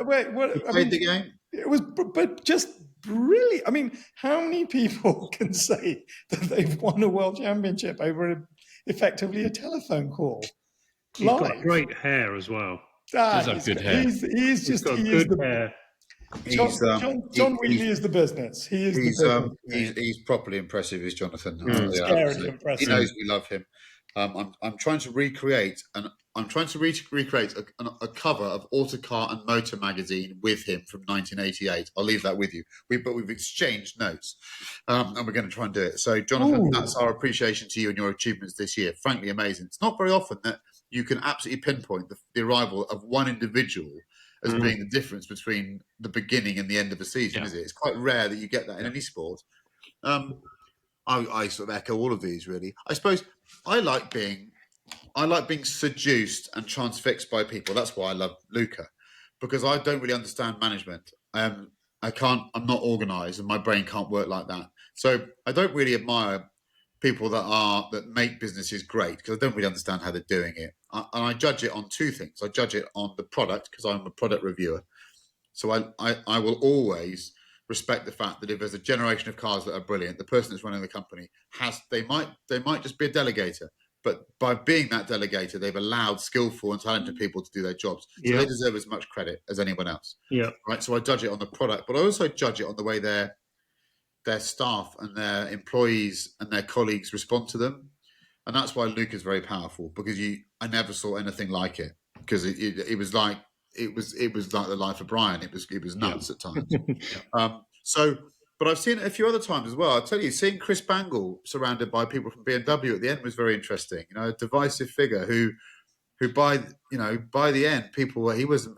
He played the game. It was, but just brilliant. I mean, how many people can say that they've won a world championship over effectively a telephone call? He's got great hair as well. He's got good hair. He's got good hair. John Wheatley is the business. He is the business. He's properly impressive, is Jonathan. Scarily impressive. He knows we love him. I'm trying to recreate a cover of Autocar and Motor magazine with him from 1988. I'll leave that with you. But we've exchanged notes, and we're going to try and do it. So, Jonathan, that's our appreciation to you and your achievements this year. Frankly, amazing. It's not very often that you can absolutely pinpoint the arrival of one individual as being the difference between the beginning and the end of a season, is it? It's quite rare that you get that in any sport. I sort of echo all of these, really. I suppose I like being seduced and transfixed by people. That's why I love Luca, because I don't really understand management. I'm not organised, and my brain can't work like that. So I don't really admire people that make businesses great, because I don't really understand how they're doing it. And I judge it on two things. I judge it on the product, because I'm a product reviewer. So I will always respect the fact that if there's a generation of cars that are brilliant, the person that's running the company they might just be a delegator, but by being that delegator, they've allowed skillful and talented people to do their jobs. So they deserve as much credit as anyone else. Yeah. Right. So I judge it on the product, but I also judge it on the way their staff and their employees and their colleagues respond to them. And that's why Luke is very powerful, because I never saw anything like it, because it was like the life of Brian. It was nuts at times. But I've seen it a few other times as well. I'll tell you, seeing Chris Bangle surrounded by people from BMW at the end was very interesting. A divisive figure who by the end, he was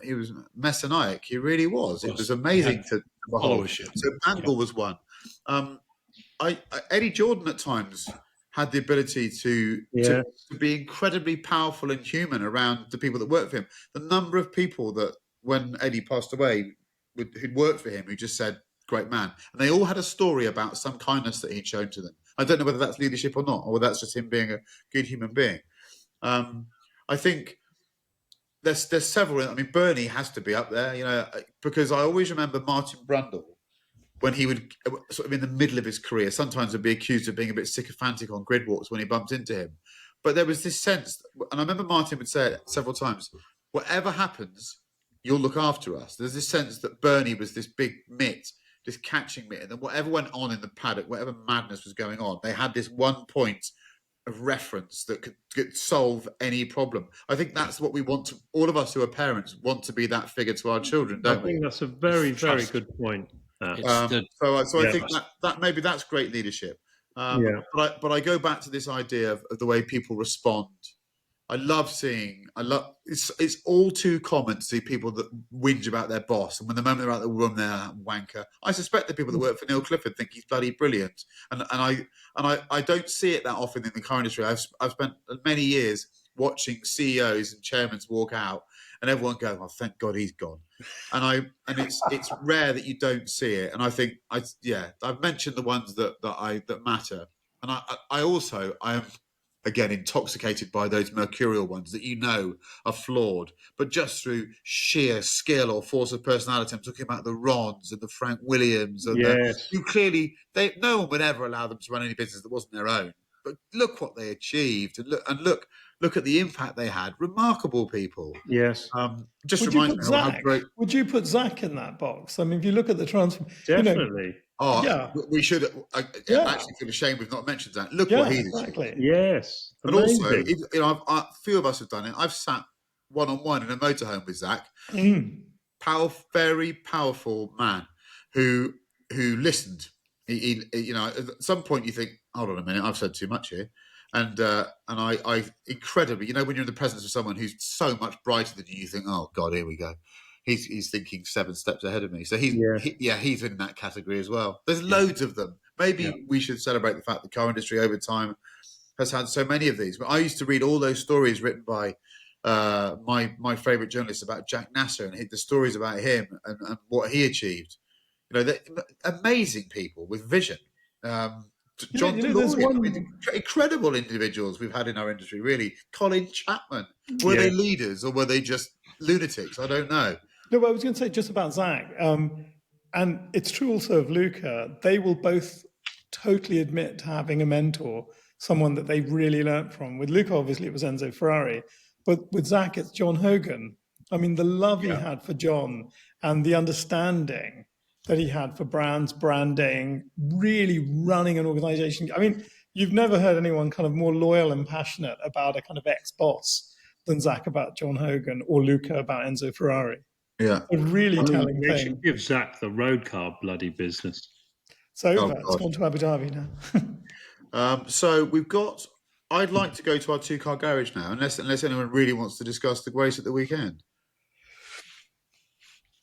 messianic. He really was. It was amazing to behold. So Bangle was one. Eddie Jordan at times had the ability to be incredibly powerful and human around the people that worked for him. The number of people that, when Eddie passed away, who'd worked for him, who just said, "Great man," and they all had a story about some kindness that he'd shown to them. I don't know whether that's leadership or not, or whether that's just him being a good human being. I think there's several. I mean, Bernie has to be up there, because I always remember Martin Brundle, when he would sort of in the middle of his career, sometimes would be accused of being a bit sycophantic on grid walks when he bumped into him. But there was this sense, and I remember Martin would say it several times, whatever happens, you'll look after us. There's this sense that Bernie was this big mitt, this catching mitt, and then whatever went on in the paddock, whatever madness was going on, they had this one point of reference that could solve any problem. I think that's what we want to, all of us who are parents want to be that figure to our children, don't we? I think that's a very, very good point. So I think that maybe that's great leadership. But I go back to this idea of the way people respond. It's all too common to see people that whinge about their boss, and when the moment they're out of the room, they're a wanker. I suspect the people that work for Neil Clifford think he's bloody brilliant, and I don't see it that often in the car industry. I've spent many years watching CEOs and chairmen walk out, and everyone goes, "Oh, thank God he's gone," and it's rare that you don't see it. And I think I've mentioned the ones that matter, and I am again intoxicated by those mercurial ones that are flawed, but just through sheer skill or force of personality. I'm talking about the Rons and the Frank Williams, and who clearly no one would ever allow them to run any business that wasn't their own. But look what they achieved, and look at the impact they had. Remarkable people. Yes. Just reminds me how great. Would you put Zach in that box? I mean, if you look at the transfer, definitely. We should actually feel ashamed we've not mentioned that. Look what he did. Yes. And also, a few of us have done it. I've sat one-on-one in a motorhome with Zach. Very powerful man who listened. He at some point you think, hold on a minute, I've said too much here. And I incredibly, when you're in the presence of someone who's so much brighter than you think, oh God, here we go. He's thinking 7 steps ahead of me. So he's in that category as well. There's loads of them. Maybe we should celebrate the fact the car industry over time has had so many of these. But I used to read all those stories written by my favourite journalist about Jack Nasser, and the stories about him and what he achieved. They're amazing people with vision. John DeLorean, incredible individuals we've had in our industry, really. Colin Chapman. Were they leaders or were they just lunatics? I don't know. No, but I was going to say just about Zach, and it's true also of Luca, they will both totally admit to having a mentor, someone that they really learnt from. With Luca, obviously, it was Enzo Ferrari, but with Zach, it's John Hogan. I mean, the love he had for John and the understanding that he had for brands, branding, really running an organization. I mean, you've never heard anyone kind of more loyal and passionate about a kind of ex-boss than Zach about John Hogan, or Luca about Enzo Ferrari. Yeah. A really telling thing. They should give Zach the road car bloody business. It's over. It's gone to Abu Dhabi now. So we've got... I'd like to go to our two-car garage now, unless anyone really wants to discuss the race at the weekend.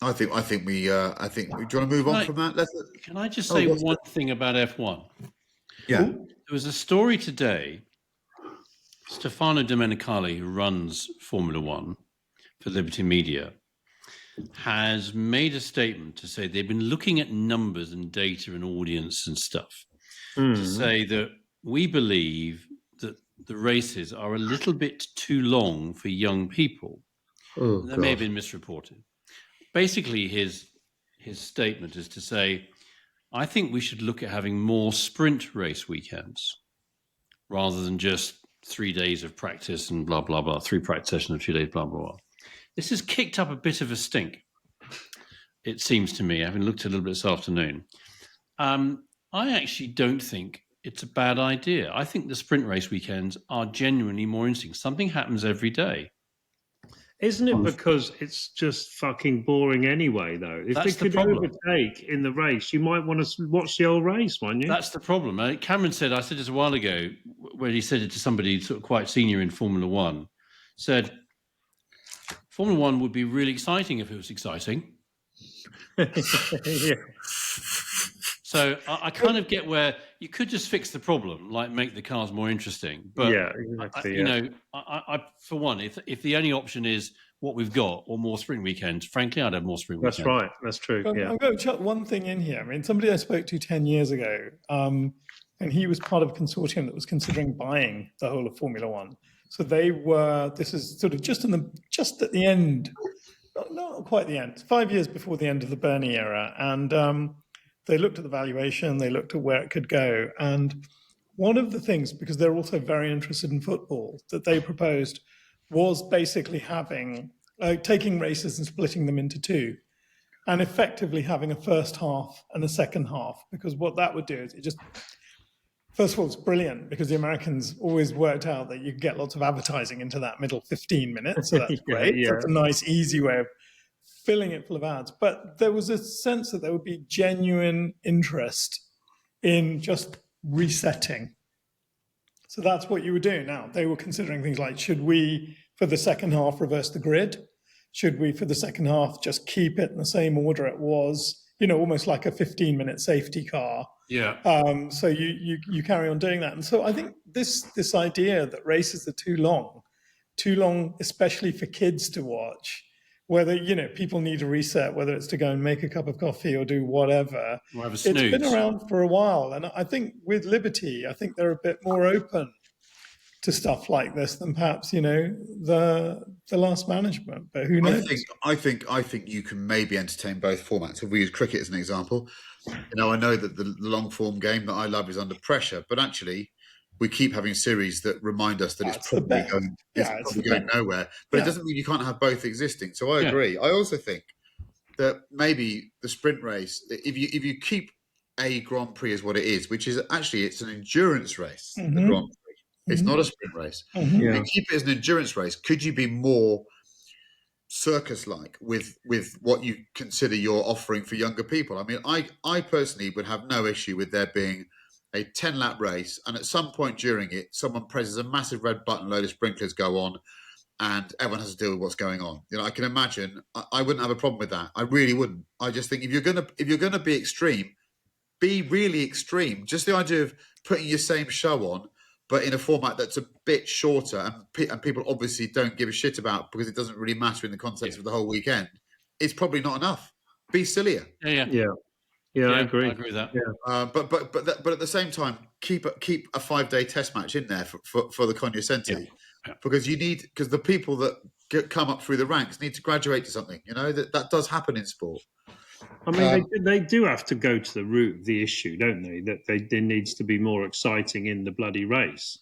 I think we. Do you want to move on from that? Can I just say one thing about F1? Yeah. There was a story today. Stefano Domenicali, who runs Formula One for Liberty Media, has made a statement to say they've been looking at numbers and data and audience and stuff to say that we believe that the races are a little bit too long for young people. That may have been misreported. Basically, his statement is to say I think we should look at having more sprint race weekends rather than just 3 days of practice and blah, blah, blah, 3 practice sessions and 2 days, blah, blah, blah. This has kicked up a bit of a stink, it seems to me, having looked a little bit this afternoon. I actually don't think it's a bad idea. I think the sprint race weekends are genuinely more interesting. Something happens every day. Isn't it because it's just fucking boring anyway, though? If That's they the could problem. overtake in the race, you might want to watch the whole race, won't you? That's the problem. Cameron said, I said this a while ago, when he said it to somebody sort of quite senior in Formula One, said, Formula One would be really exciting if it was exciting. Yeah. So I kind of get where you could just fix the problem, like make the cars more interesting. But Yeah, exactly. you know, I for one, if the only option is what we've got or more sprint weekends, frankly, I'd have more sprint That's weekends. right. That's true. I'm going to chuck one thing in here. I mean, somebody I spoke to 10 years ago, and he was part of a consortium that was considering buying the whole of Formula One. So they were. This is sort of just at the end, not quite the end. 5 years before the end of the Bernie era, and they looked at the valuation. They looked at where it could go, and one of the things, because they're also very interested in football, that they proposed was basically having taking races and splitting them into two, and effectively having a first half and a second half. Because what that would do is it just, first of all, it's brilliant because the Americans always worked out that you could get lots of advertising into that middle 15 minutes. So that's great. Yeah. That's a nice, easy way of filling it full of ads. But there was a sense that there would be genuine interest in just resetting. So that's what you were doing now. They were considering things like, should we, for the second half, reverse the grid? Should we, for the second half, just keep it in the same order it was? You know, almost like a 15-minute safety car. Yeah. So you carry on doing that. And so I think this idea that races are too long, especially for kids to watch, whether, you know, people need a reset, whether it's to go and make a cup of coffee or do whatever. Or have a It's snooze. been around for a while. And I think with Liberty, I think they're a bit more open to stuff like this than perhaps, you know, the last management. But who knows? I think you can maybe entertain both formats. If we use cricket as an example, you know, I know that the long form game that I love is under pressure, but actually we keep having series that remind us that it's probably going nowhere. But it doesn't mean you can't have both existing. So I agree. I also think that maybe the sprint race, if you keep a Grand Prix as what it is, which is actually it's an endurance race, the Grand Prix. It's not a sprint race. If you keep it as an endurance race, could you be more circus-like with what you consider you're offering for younger people? I mean, I personally would have no issue with there being a 10-lap race, and at some point during it, someone presses a massive red button, a load of sprinklers go on, and everyone has to deal with what's going on. You know, I can imagine. I wouldn't have a problem with that. I really wouldn't. I just think if you're gonna be extreme, be really extreme. Just the idea of putting your same show on, but in a format that's a bit shorter and people obviously don't give a shit about because it doesn't really matter in the context of the whole weekend, it's probably not enough. Be sillier. Yeah, I agree. I agree with that. Yeah. But at the same time, keep a 5-day test match in there for the cognoscenti, because because the people that come up through the ranks need to graduate to something. You know, that does happen in sport. I mean, they do have to go to the root of the issue, don't they? That there needs to be more exciting in the bloody race.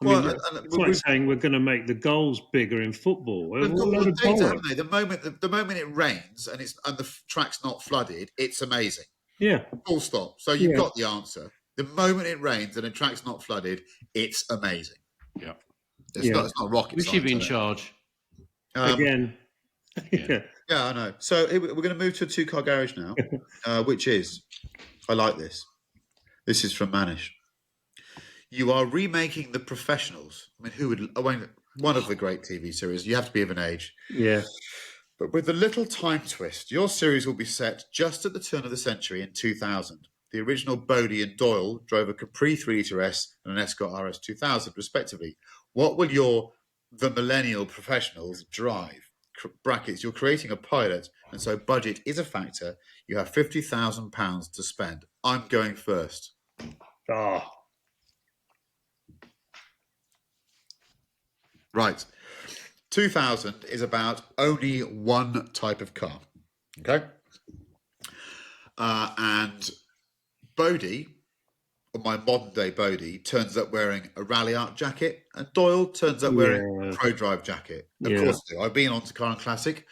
I mean, it's like saying we're going to make the goals bigger in football. They've got all the data, haven't they? The moment it rains and the track's not flooded, it's amazing. Yeah. Full stop. So you've got the answer. The moment it rains and the track's not flooded, it's amazing. Yeah. It's not rocket We science. should be in charge. Again. Yeah, I know. So we're going to move to a 2-car garage now, which is, I like this. This is from Manish. You are remaking The Professionals. I mean, one of the great TV series. You have to be of an age. Yeah. But with a little time twist, your series will be set just at the turn of the century in 2000. The original Bodie and Doyle drove a Capri 3-litre S and an Escort RS 2000, respectively. What will the millennial professionals drive? Brackets, you're creating a pilot, and so budget is a factor. You have £50,000 to spend. I'm going first. Right. 2000 is about only one type of car. Okay? And Bodie, or my modern day Bodie, turns up wearing a Rally Art jacket, and Doyle turns up wearing a Pro Drive jacket. Of course, I do. I've been on to Car and Classic,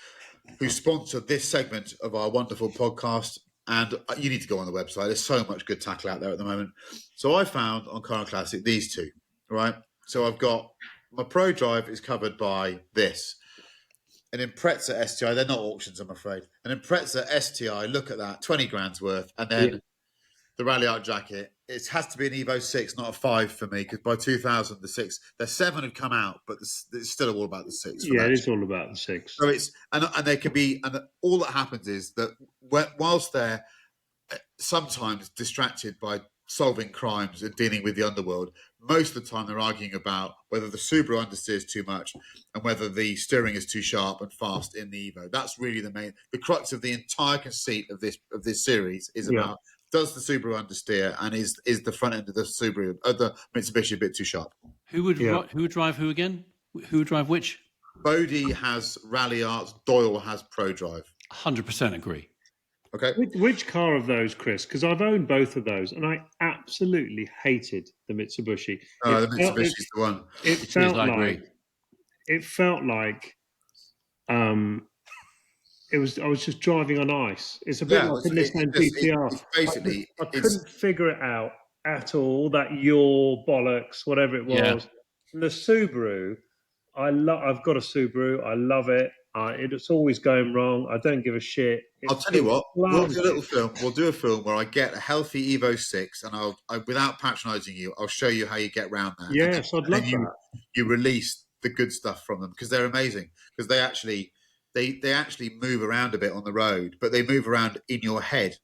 who sponsored this segment of our wonderful podcast. And you need to go on the website. There's so much good tackle out there at the moment. So I found on Car and Classic these two, right? So I've got my Pro Drive is covered by this. An Impreza STI, they're not auctions, I'm afraid. An Impreza STI, look at that, 20 grand's worth. And then the Rally Art jacket, it has to be an Evo 6, not a 5 for me, because by 2000, the 6, the 7 had come out, but it's still all about the 6. It is all about the 6. So it's, and they can be, and all that happens is that whilst they're sometimes distracted by solving crimes and dealing with the underworld, most of the time they're arguing about whether the Subaru understeers too much and whether the steering is too sharp and fast in the Evo. That's really the crux of the entire conceit of this series is about, does the Subaru understeer, and is the front end of the Subaru, the Mitsubishi, a bit too sharp? Who would drive who again? Who would drive which? Bodie has Rally Art, Doyle has Pro Drive. 100% agree. Okay. Which car of those, Chris? Because I've owned both of those, and I absolutely hated the Mitsubishi. The Mitsubishi's the one. It felt like I was just driving on ice. It's a bit like a Nissan GTR. Basically, I couldn't figure it out at all. That yaw bollocks, whatever it was. Yeah. And the Subaru, I've got a Subaru. I love it. It's always going wrong. I don't give a shit. I'll tell you what. We'll do a little film. We'll do a film where I get a healthy Evo 6, and I without patronising you, I'll show you how you get round that. Yes, I'd love that. You release the good stuff from them, because they're amazing. Because they actually move around a bit on the road, but they move around in your head.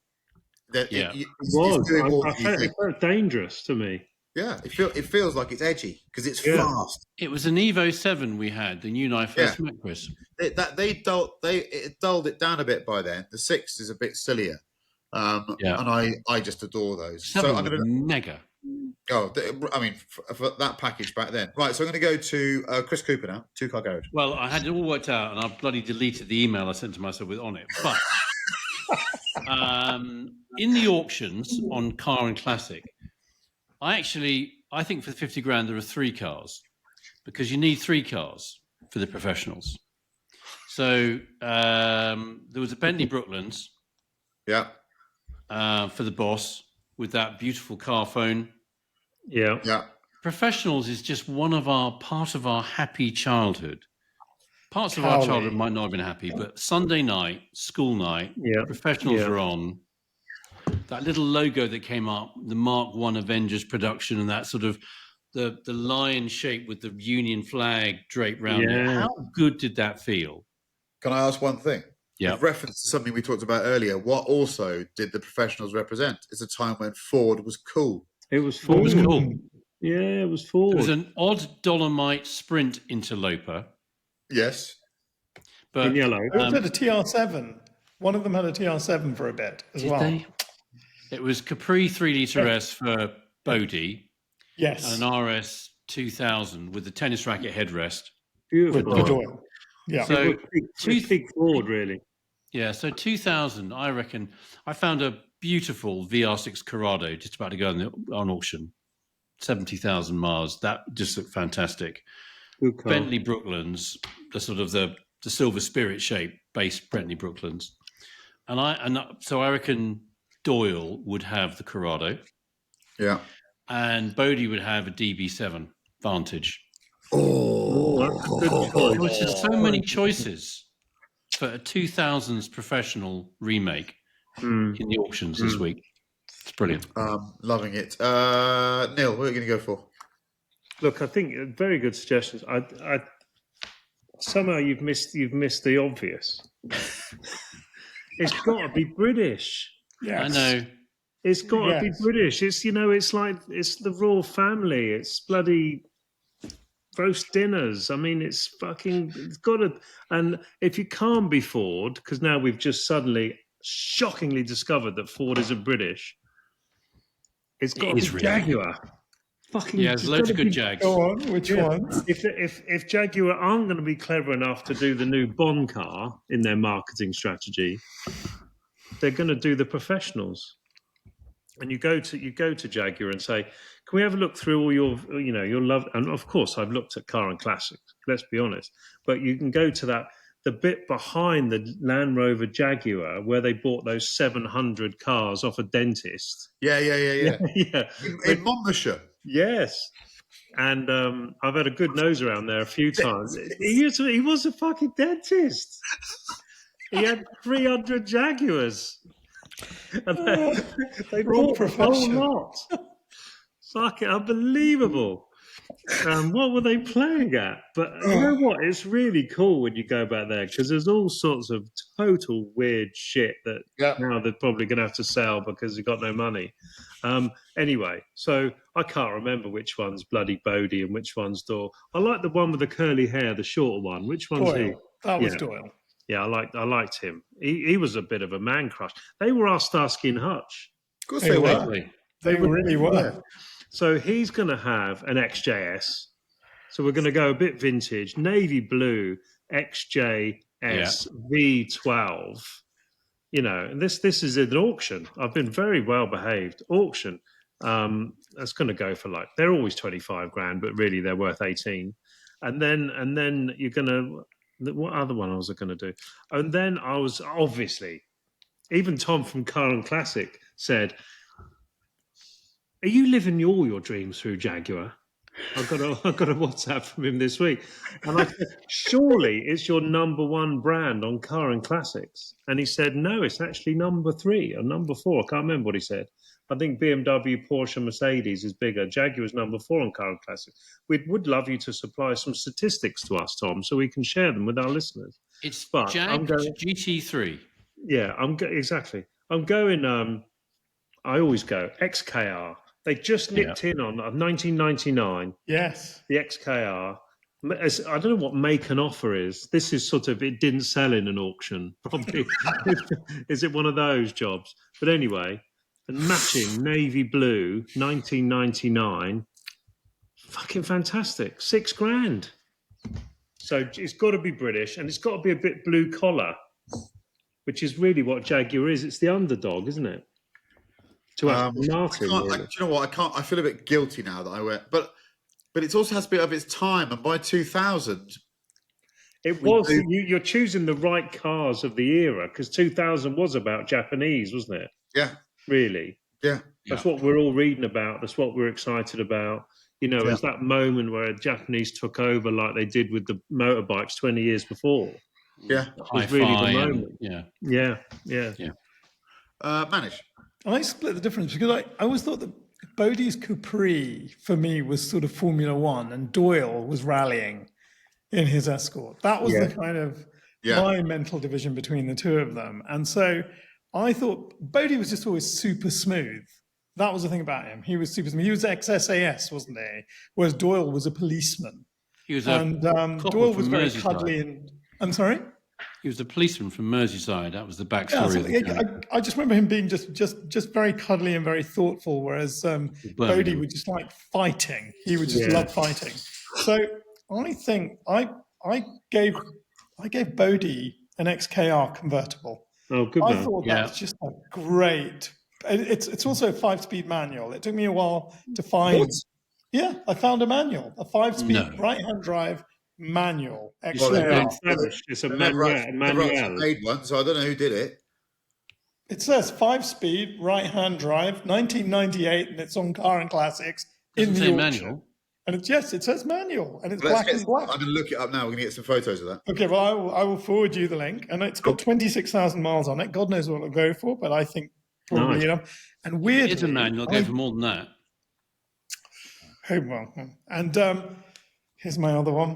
It felt dangerous to me. Yeah, it feels like it's edgy because it's fast. It was an Evo 7 we had, the new and I first met, Chris. It dulled it down a bit by then. The 6 is a bit sillier, and I just adore those. 7 I'm going to mega. Oh, I mean, for that package back then. Right, so I'm going to go to Chris Cooper now, Two Car Garage. Well, I had it all worked out, and I bloody deleted the email I sent to myself on it. But in the auctions on Car and Classic, I think for the 50 grand there are 3 cars, because you need 3 cars for the professionals. So there was a Bentley Brooklands, for the boss with that beautiful car phone. Yeah. Professionals is just part of our happy childhood. Parts of our childhood might not have been happy, but Sunday night, school night, professionals are on. That little logo that came up, the Mark I Avengers production, and that sort of the lion shape with the Union flag draped around it. How good did that feel? Can I ask one thing? Yeah. With reference to something we talked about earlier, what also did the professionals represent? It's a time when Ford was cool. It was Ford. It was cool. Yeah, it was Ford. It was an odd Dolomite Sprint interloper. Yes. But in yellow. It had a TR7. One of them had a TR7 for a bit as well. They? It was Capri 3-litre S for Bodie. Yes. And an RS 2000 with the tennis racket headrest. Beautiful. With Doyle. Yeah. So big Ford, really. Yeah. So 2000, I reckon, I found a beautiful VR6 Corrado just about to go on auction. 70,000 miles. That just looked fantastic. Bentley Brooklands, the sort of the Silver Spirit shape based Bentley Brooklands. So I reckon Doyle would have the Corrado. Yeah. And Bodie would have a DB7 Vantage. There was just so many choices for a 2000s professional remake in the auctions this week. It's brilliant. Loving it. Neil, what are you going to go for? Look, I think very good suggestions. I somehow you've missed the obvious. It's got to be British. Yes. I know. It's got to be British. It's it's the royal family. It's bloody roast dinners. I mean, it's got to. And if you can't be Ford, because now we've just suddenly shockingly discovered that Ford isn't British. It's got to be really. Jaguar. There's loads of good Jags. Go on, which ones? If Jaguar aren't going to be clever enough to do the new Bond car in their marketing strategy, they're going to do the professionals. and you go to Jaguar and say, can we have a look through all your love? And of course, I've looked at Car and Classics. Let's be honest, but you can go to the bit behind the Land Rover Jaguar where they bought those 700 cars off a dentist. Yeah. Yeah. In Monmouthshire. Yes. And I've had a good nose around there a few times. He was a fucking dentist. He had 300 Jaguars. And they bought the whole lot. Fucking unbelievable. What were they playing at? But you know what? It's really cool when you go back there because there's all sorts of total weird shit that now they're probably going to have to sell because they've got no money. Anyway, so I can't remember which one's bloody Bodie and which one's Doyle. I like the one with the curly hair, the shorter one. Which one's he? That was Doyle. Yeah, I liked him. He was a bit of a man crush. They were our Starsky and Hutch. Of course they were. They really were. Yeah. So he's going to have an XJS. So we're going to go a bit vintage, navy blue XJS V12. You know, and this is an auction. I've been very well behaved. Auction. That's going to go for they're always 25 grand, but really they're worth 18. And then you're going to. What other one was I going to do? And then I was obviously, even Tom from Car and Classic said, "Are you living all your dreams through Jaguar?" I got a WhatsApp from him this week, and I said, "Surely it's your number one brand on Car and Classics." And he said, "No, it's actually number 3 or number 4. I can't remember what he said. I think BMW, Porsche, Mercedes is bigger. Jaguar's number 4 on Car and Classics. We would love you to supply some statistics to us, Tom, so we can share them with our listeners." It's GT3. Yeah, exactly. I'm going. I always go XKR. They just nipped in on 1999. Yes, the XKR. I don't know what make and offer is. This is sort of, it didn't sell in an auction. Probably. Is it one of those jobs? But anyway, and matching navy blue, 1999. Fucking fantastic. $6,000. So it's got to be British and it's got to be a bit blue collar, which is really what Jaguar is. It's the underdog, isn't it? To Aston Martin. Do you know what? I feel a bit guilty now that I wear, but it also has to be of its time. And by 2000, you're choosing the right cars of the era because 2000 was about Japanese, wasn't it? Yeah. Really. Yeah. That's what we're all reading about. That's what we're excited about. You know, it's that moment where Japanese took over like they did with the motorbikes 20 years before. Yeah. It was really the moment. Yeah. Manage. I split the difference because I always thought that Bodie's Capri for me was sort of Formula One and Doyle was rallying in his Escort. That was the kind of my mental division between the two of them. And so I thought Bodie was just always super smooth. That was the thing about him. He was super smooth. He was ex-SAS, wasn't he? Whereas Doyle was a policeman. He was Doyle was very cuddly and... I'm sorry? He was a policeman from Merseyside. That was the backstory. I just remember him being just very cuddly and very thoughtful, whereas Bodie would just like fighting. He would just love fighting. So I think I gave Bodie an XKR convertible. Oh, good I man. thought that was just a great. It's also a 5-speed manual. It took me a while to find. What? Yeah, I found a manual, a 5-speed right-hand drive manual. It's a manual. Made one, so I don't know who did it. It says 5-speed right-hand drive, 1998, and it's on Car and Classics in the auction. Manual. And it says manual, and it's black and black. I'm going to look it up now. We're going to get some photos of that. Okay, well, I will forward you the link, and it's got 26,000 miles on it. God knows what it'll go for, but I think probably enough. And weirdly, it's a manual. Go for more than that. Oh well, and here's my other one.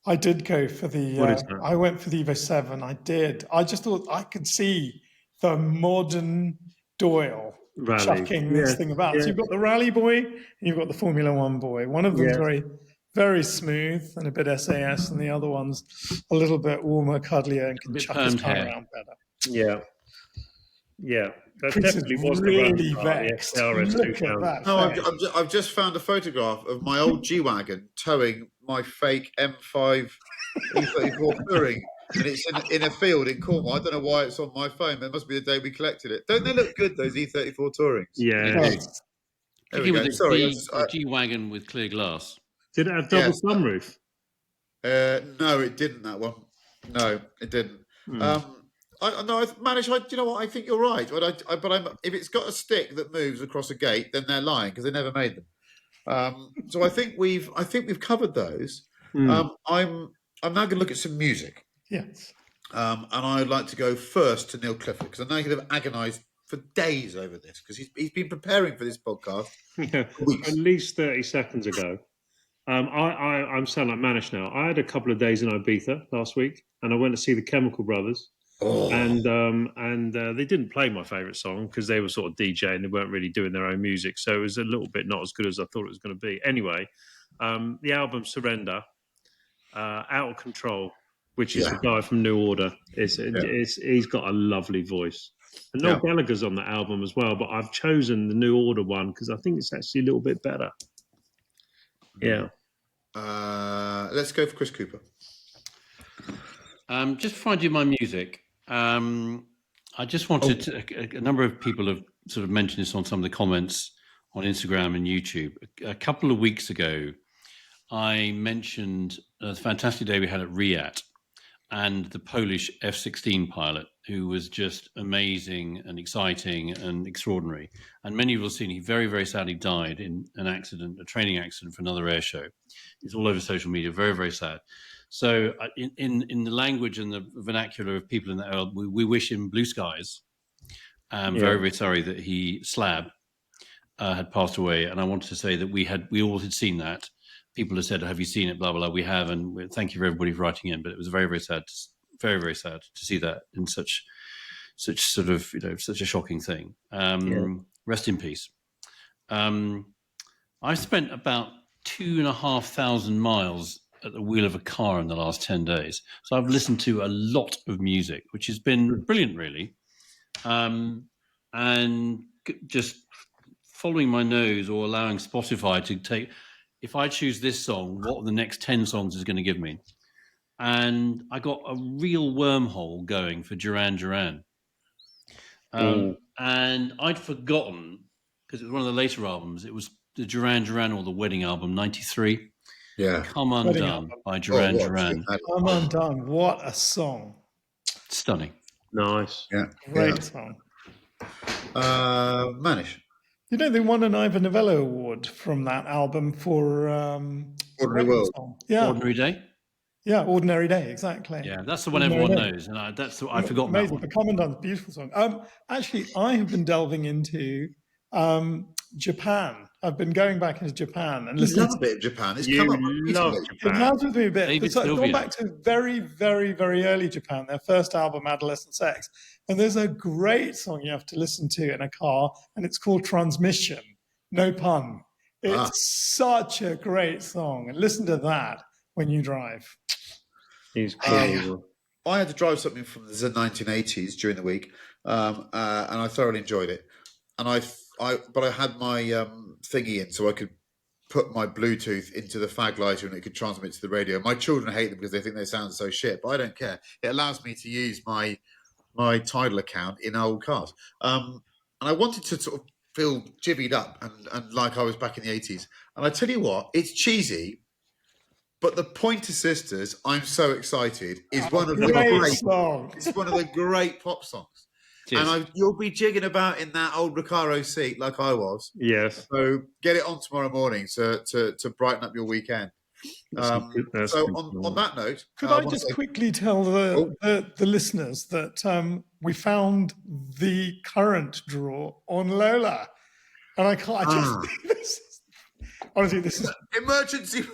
I did go for the. I went for the Evo 7. I did. I just thought I could see the modern Doyle chucking this thing about. So you've got the rally boy and you've got the Formula One boy. One of them's very, very smooth and a bit SAS, and the other one's a little bit warmer, cuddlier, and can chuck his car around better. Yeah. That Chris definitely is was really the vexed. Look at that. No, I've just found a photograph of my old G-Wagon towing my fake M5 E34 Touring and it's in a field in Cornwall. I don't know why it's on my phone. It must be the day we collected it. Don't they look good, those E34 Tourings? Yeah. They do. There we Particularly go. with Sorry. the G wagon with clear glass. Did it have double Yes. sunroof? No, it didn't. That one. No, it didn't. Manish. Do you know what? I think you're right. But if it's got a stick that moves across a gate, then they're lying because they never made them. So I think we've covered those. I'm now going to look at some music. Yes. And I'd like to go first to Neil Clifford because I know he'd have agonised for days over this because he's been preparing for this podcast for weeks. At least 30 seconds ago. I'm sounding like Manish now. I had a couple of days in Ibiza last week, and I went to see the Chemical Brothers. Oh. And they didn't play my favourite song because they were sort of DJing. They weren't really doing their own music, so it was a little bit not as good as I thought it was going to be. Anyway, the album Surrender, Out of Control, which is the guy from New Order. He's got a lovely voice. And Noel Gallagher's on that album as well, but I've chosen the New Order one because I think it's actually a little bit better. Yeah. Let's go for Chris Cooper. Just before I do my music, I just wanted to, a number of people have sort of mentioned this on some of the comments on Instagram and YouTube. A couple of weeks ago, I mentioned the fantastic day we had at Riyadh and the Polish F-16 pilot, who was just amazing and exciting and extraordinary. And many of you have seen he very, very sadly died in an accident, a training accident for another air show. It's all over social media, very, very sad. So in the language and the vernacular of people in that world, we wish him blue skies. I'm very, very sorry that Slab had passed away. And I wanted to say that we all had seen that. People have said, have you seen it? Blah, blah, blah. We have. And thank you for everybody for writing in. But it was very, very sad, very, very sad to see that in such sort of, such a shocking thing. Rest in peace. I spent about 2,500 miles at the wheel of a car in the last 10 days. So I've listened to a lot of music, which has been brilliant, really. And just following my nose or allowing Spotify to take, if I choose this song, what are the next 10 songs is going to give me? And I got a real wormhole going for Duran Duran. And I'd forgotten, because it was one of the later albums, it was the Duran Duran or the Wedding album, 93. Yeah. Come Undone by Duran Duran. Come Undone. What a song. Stunning. Nice. Yeah. Great song. Manish. They won an Ivor Novello Award from that album for Ordinary World. Song. Yeah. Ordinary Day? Yeah, Ordinary Day, exactly. Yeah, that's the one everyone knows. And I've forgotten that one. But Come Undone's a beautiful song. Actually, I have been delving into Japan. I've been going back into Japan and listening. You love a bit of Japan. It's You come up love recently. It has with me a bit. David So I've gone Sylvia. back to very, very, very early Japan, their first album, Adolescent Sex. And there's a great song you have to listen to in a car, and it's called Transmission. No pun. It's such a great song. And listen to that when you drive. He's cool. I had to drive something from the 1980s during the week, and I thoroughly enjoyed it. And but I had my thingy in, so I could put my Bluetooth into the fag lighter and it could transmit to the radio. My children hate them because they think they sound so shit, but I don't care. It allows me to use my Tidal account in old cars. And I wanted to sort of feel jivvied up and like I was back in the 80s. And I tell you what, it's cheesy, but the Pointer Sisters, I'm So Excited, is one of the great song. It's one of the great pop songs. Cheers. And you'll be jigging about in that old Recaro seat like I was. Yes. So get it on tomorrow morning to brighten up your weekend. On that note, Could I just quickly tell the listeners that we found the current draw on Lola, and I can't. Honestly, this is emergency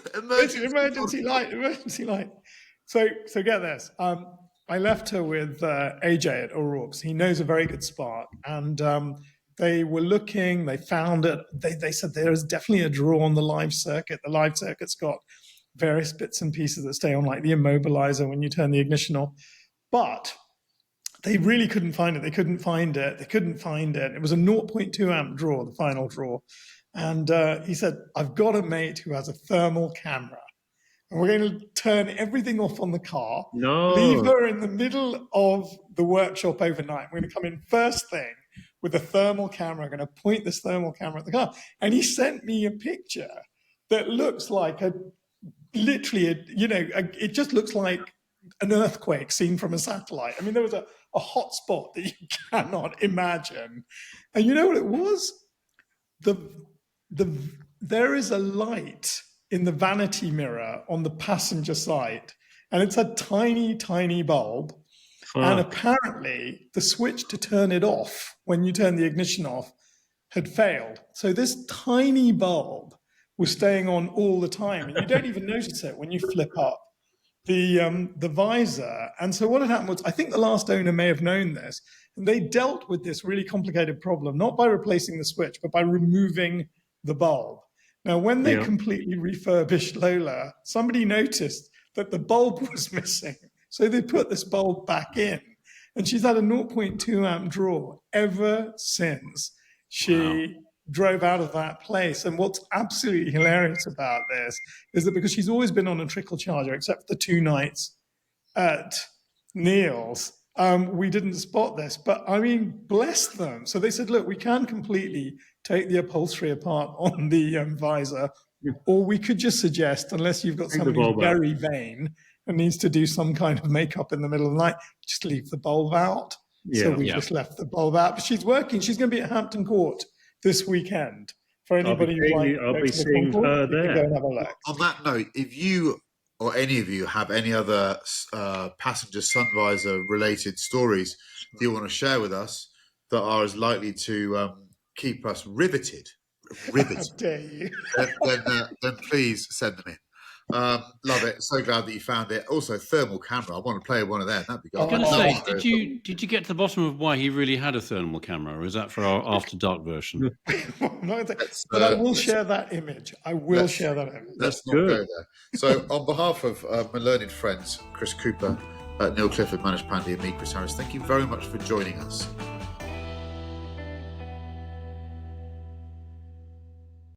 light. So get this. I left her with AJ at O'Rourke's. He knows a very good spark, and they were looking. They found it. They said there is definitely a draw on the live circuit. The live circuit's got various bits and pieces that stay on, like the immobilizer when you turn the ignition off. But they really couldn't find it. They couldn't find it. It was a 0.2 amp draw, the final draw. And he said, I've got a mate who has a thermal camera. and we're going to turn everything off on the car, No. leave her in the middle of the workshop overnight. We're going to come in first thing with a thermal camera, going to point this thermal camera at the car. And he sent me a picture that looks like it just looks like an earthquake seen from a satellite. I mean, there was a hot spot that you cannot imagine. And you know what it was? There is a light in the vanity mirror on the passenger side, and it's a tiny, tiny bulb. And apparently the switch to turn it off when you turn the ignition off had failed. So this tiny bulb was staying on all the time, and you don't even notice it when you flip up the visor. And so what had happened was, I think the last owner may have known this, and they dealt with this really complicated problem, not by replacing the switch, but by removing the bulb. Now, when they completely refurbished Lola, somebody noticed that the bulb was missing. So they put this bulb back in, and she's had a 0.2 amp draw ever since she drove out of that place. And what's absolutely hilarious about this is that because she's always been on a trickle charger, except for the 2 nights at Neil's, we didn't spot this. But I mean, bless them. So they said, look, we can completely take the upholstery apart on the visor, or we could just suggest, unless you've got somebody who's very vain and needs to do some kind of makeup in the middle of the night, just leave the bulb out. So we just left the bulb out. But she's working. She's going to be at Hampton Court this weekend. For anybody who'd like to go to the concourse, you can go and have a look. On that note, if you or any of you have any other passenger sun visor related stories that you want to share with us that are as likely to keep us riveted, How dare you? then please send them in. Love it. So glad that you found it. Also, thermal camera. I want to play one of them. That'd be good. I was going to say, did you get to the bottom of why he really had a thermal camera, or is that for our after dark version? But I will share that image. Share that image. Let's not go there. So, on behalf of my learned friends, Chris Cooper, Neil Clifford, Manish Pandey, and me, Chris Harris, thank you very much for joining us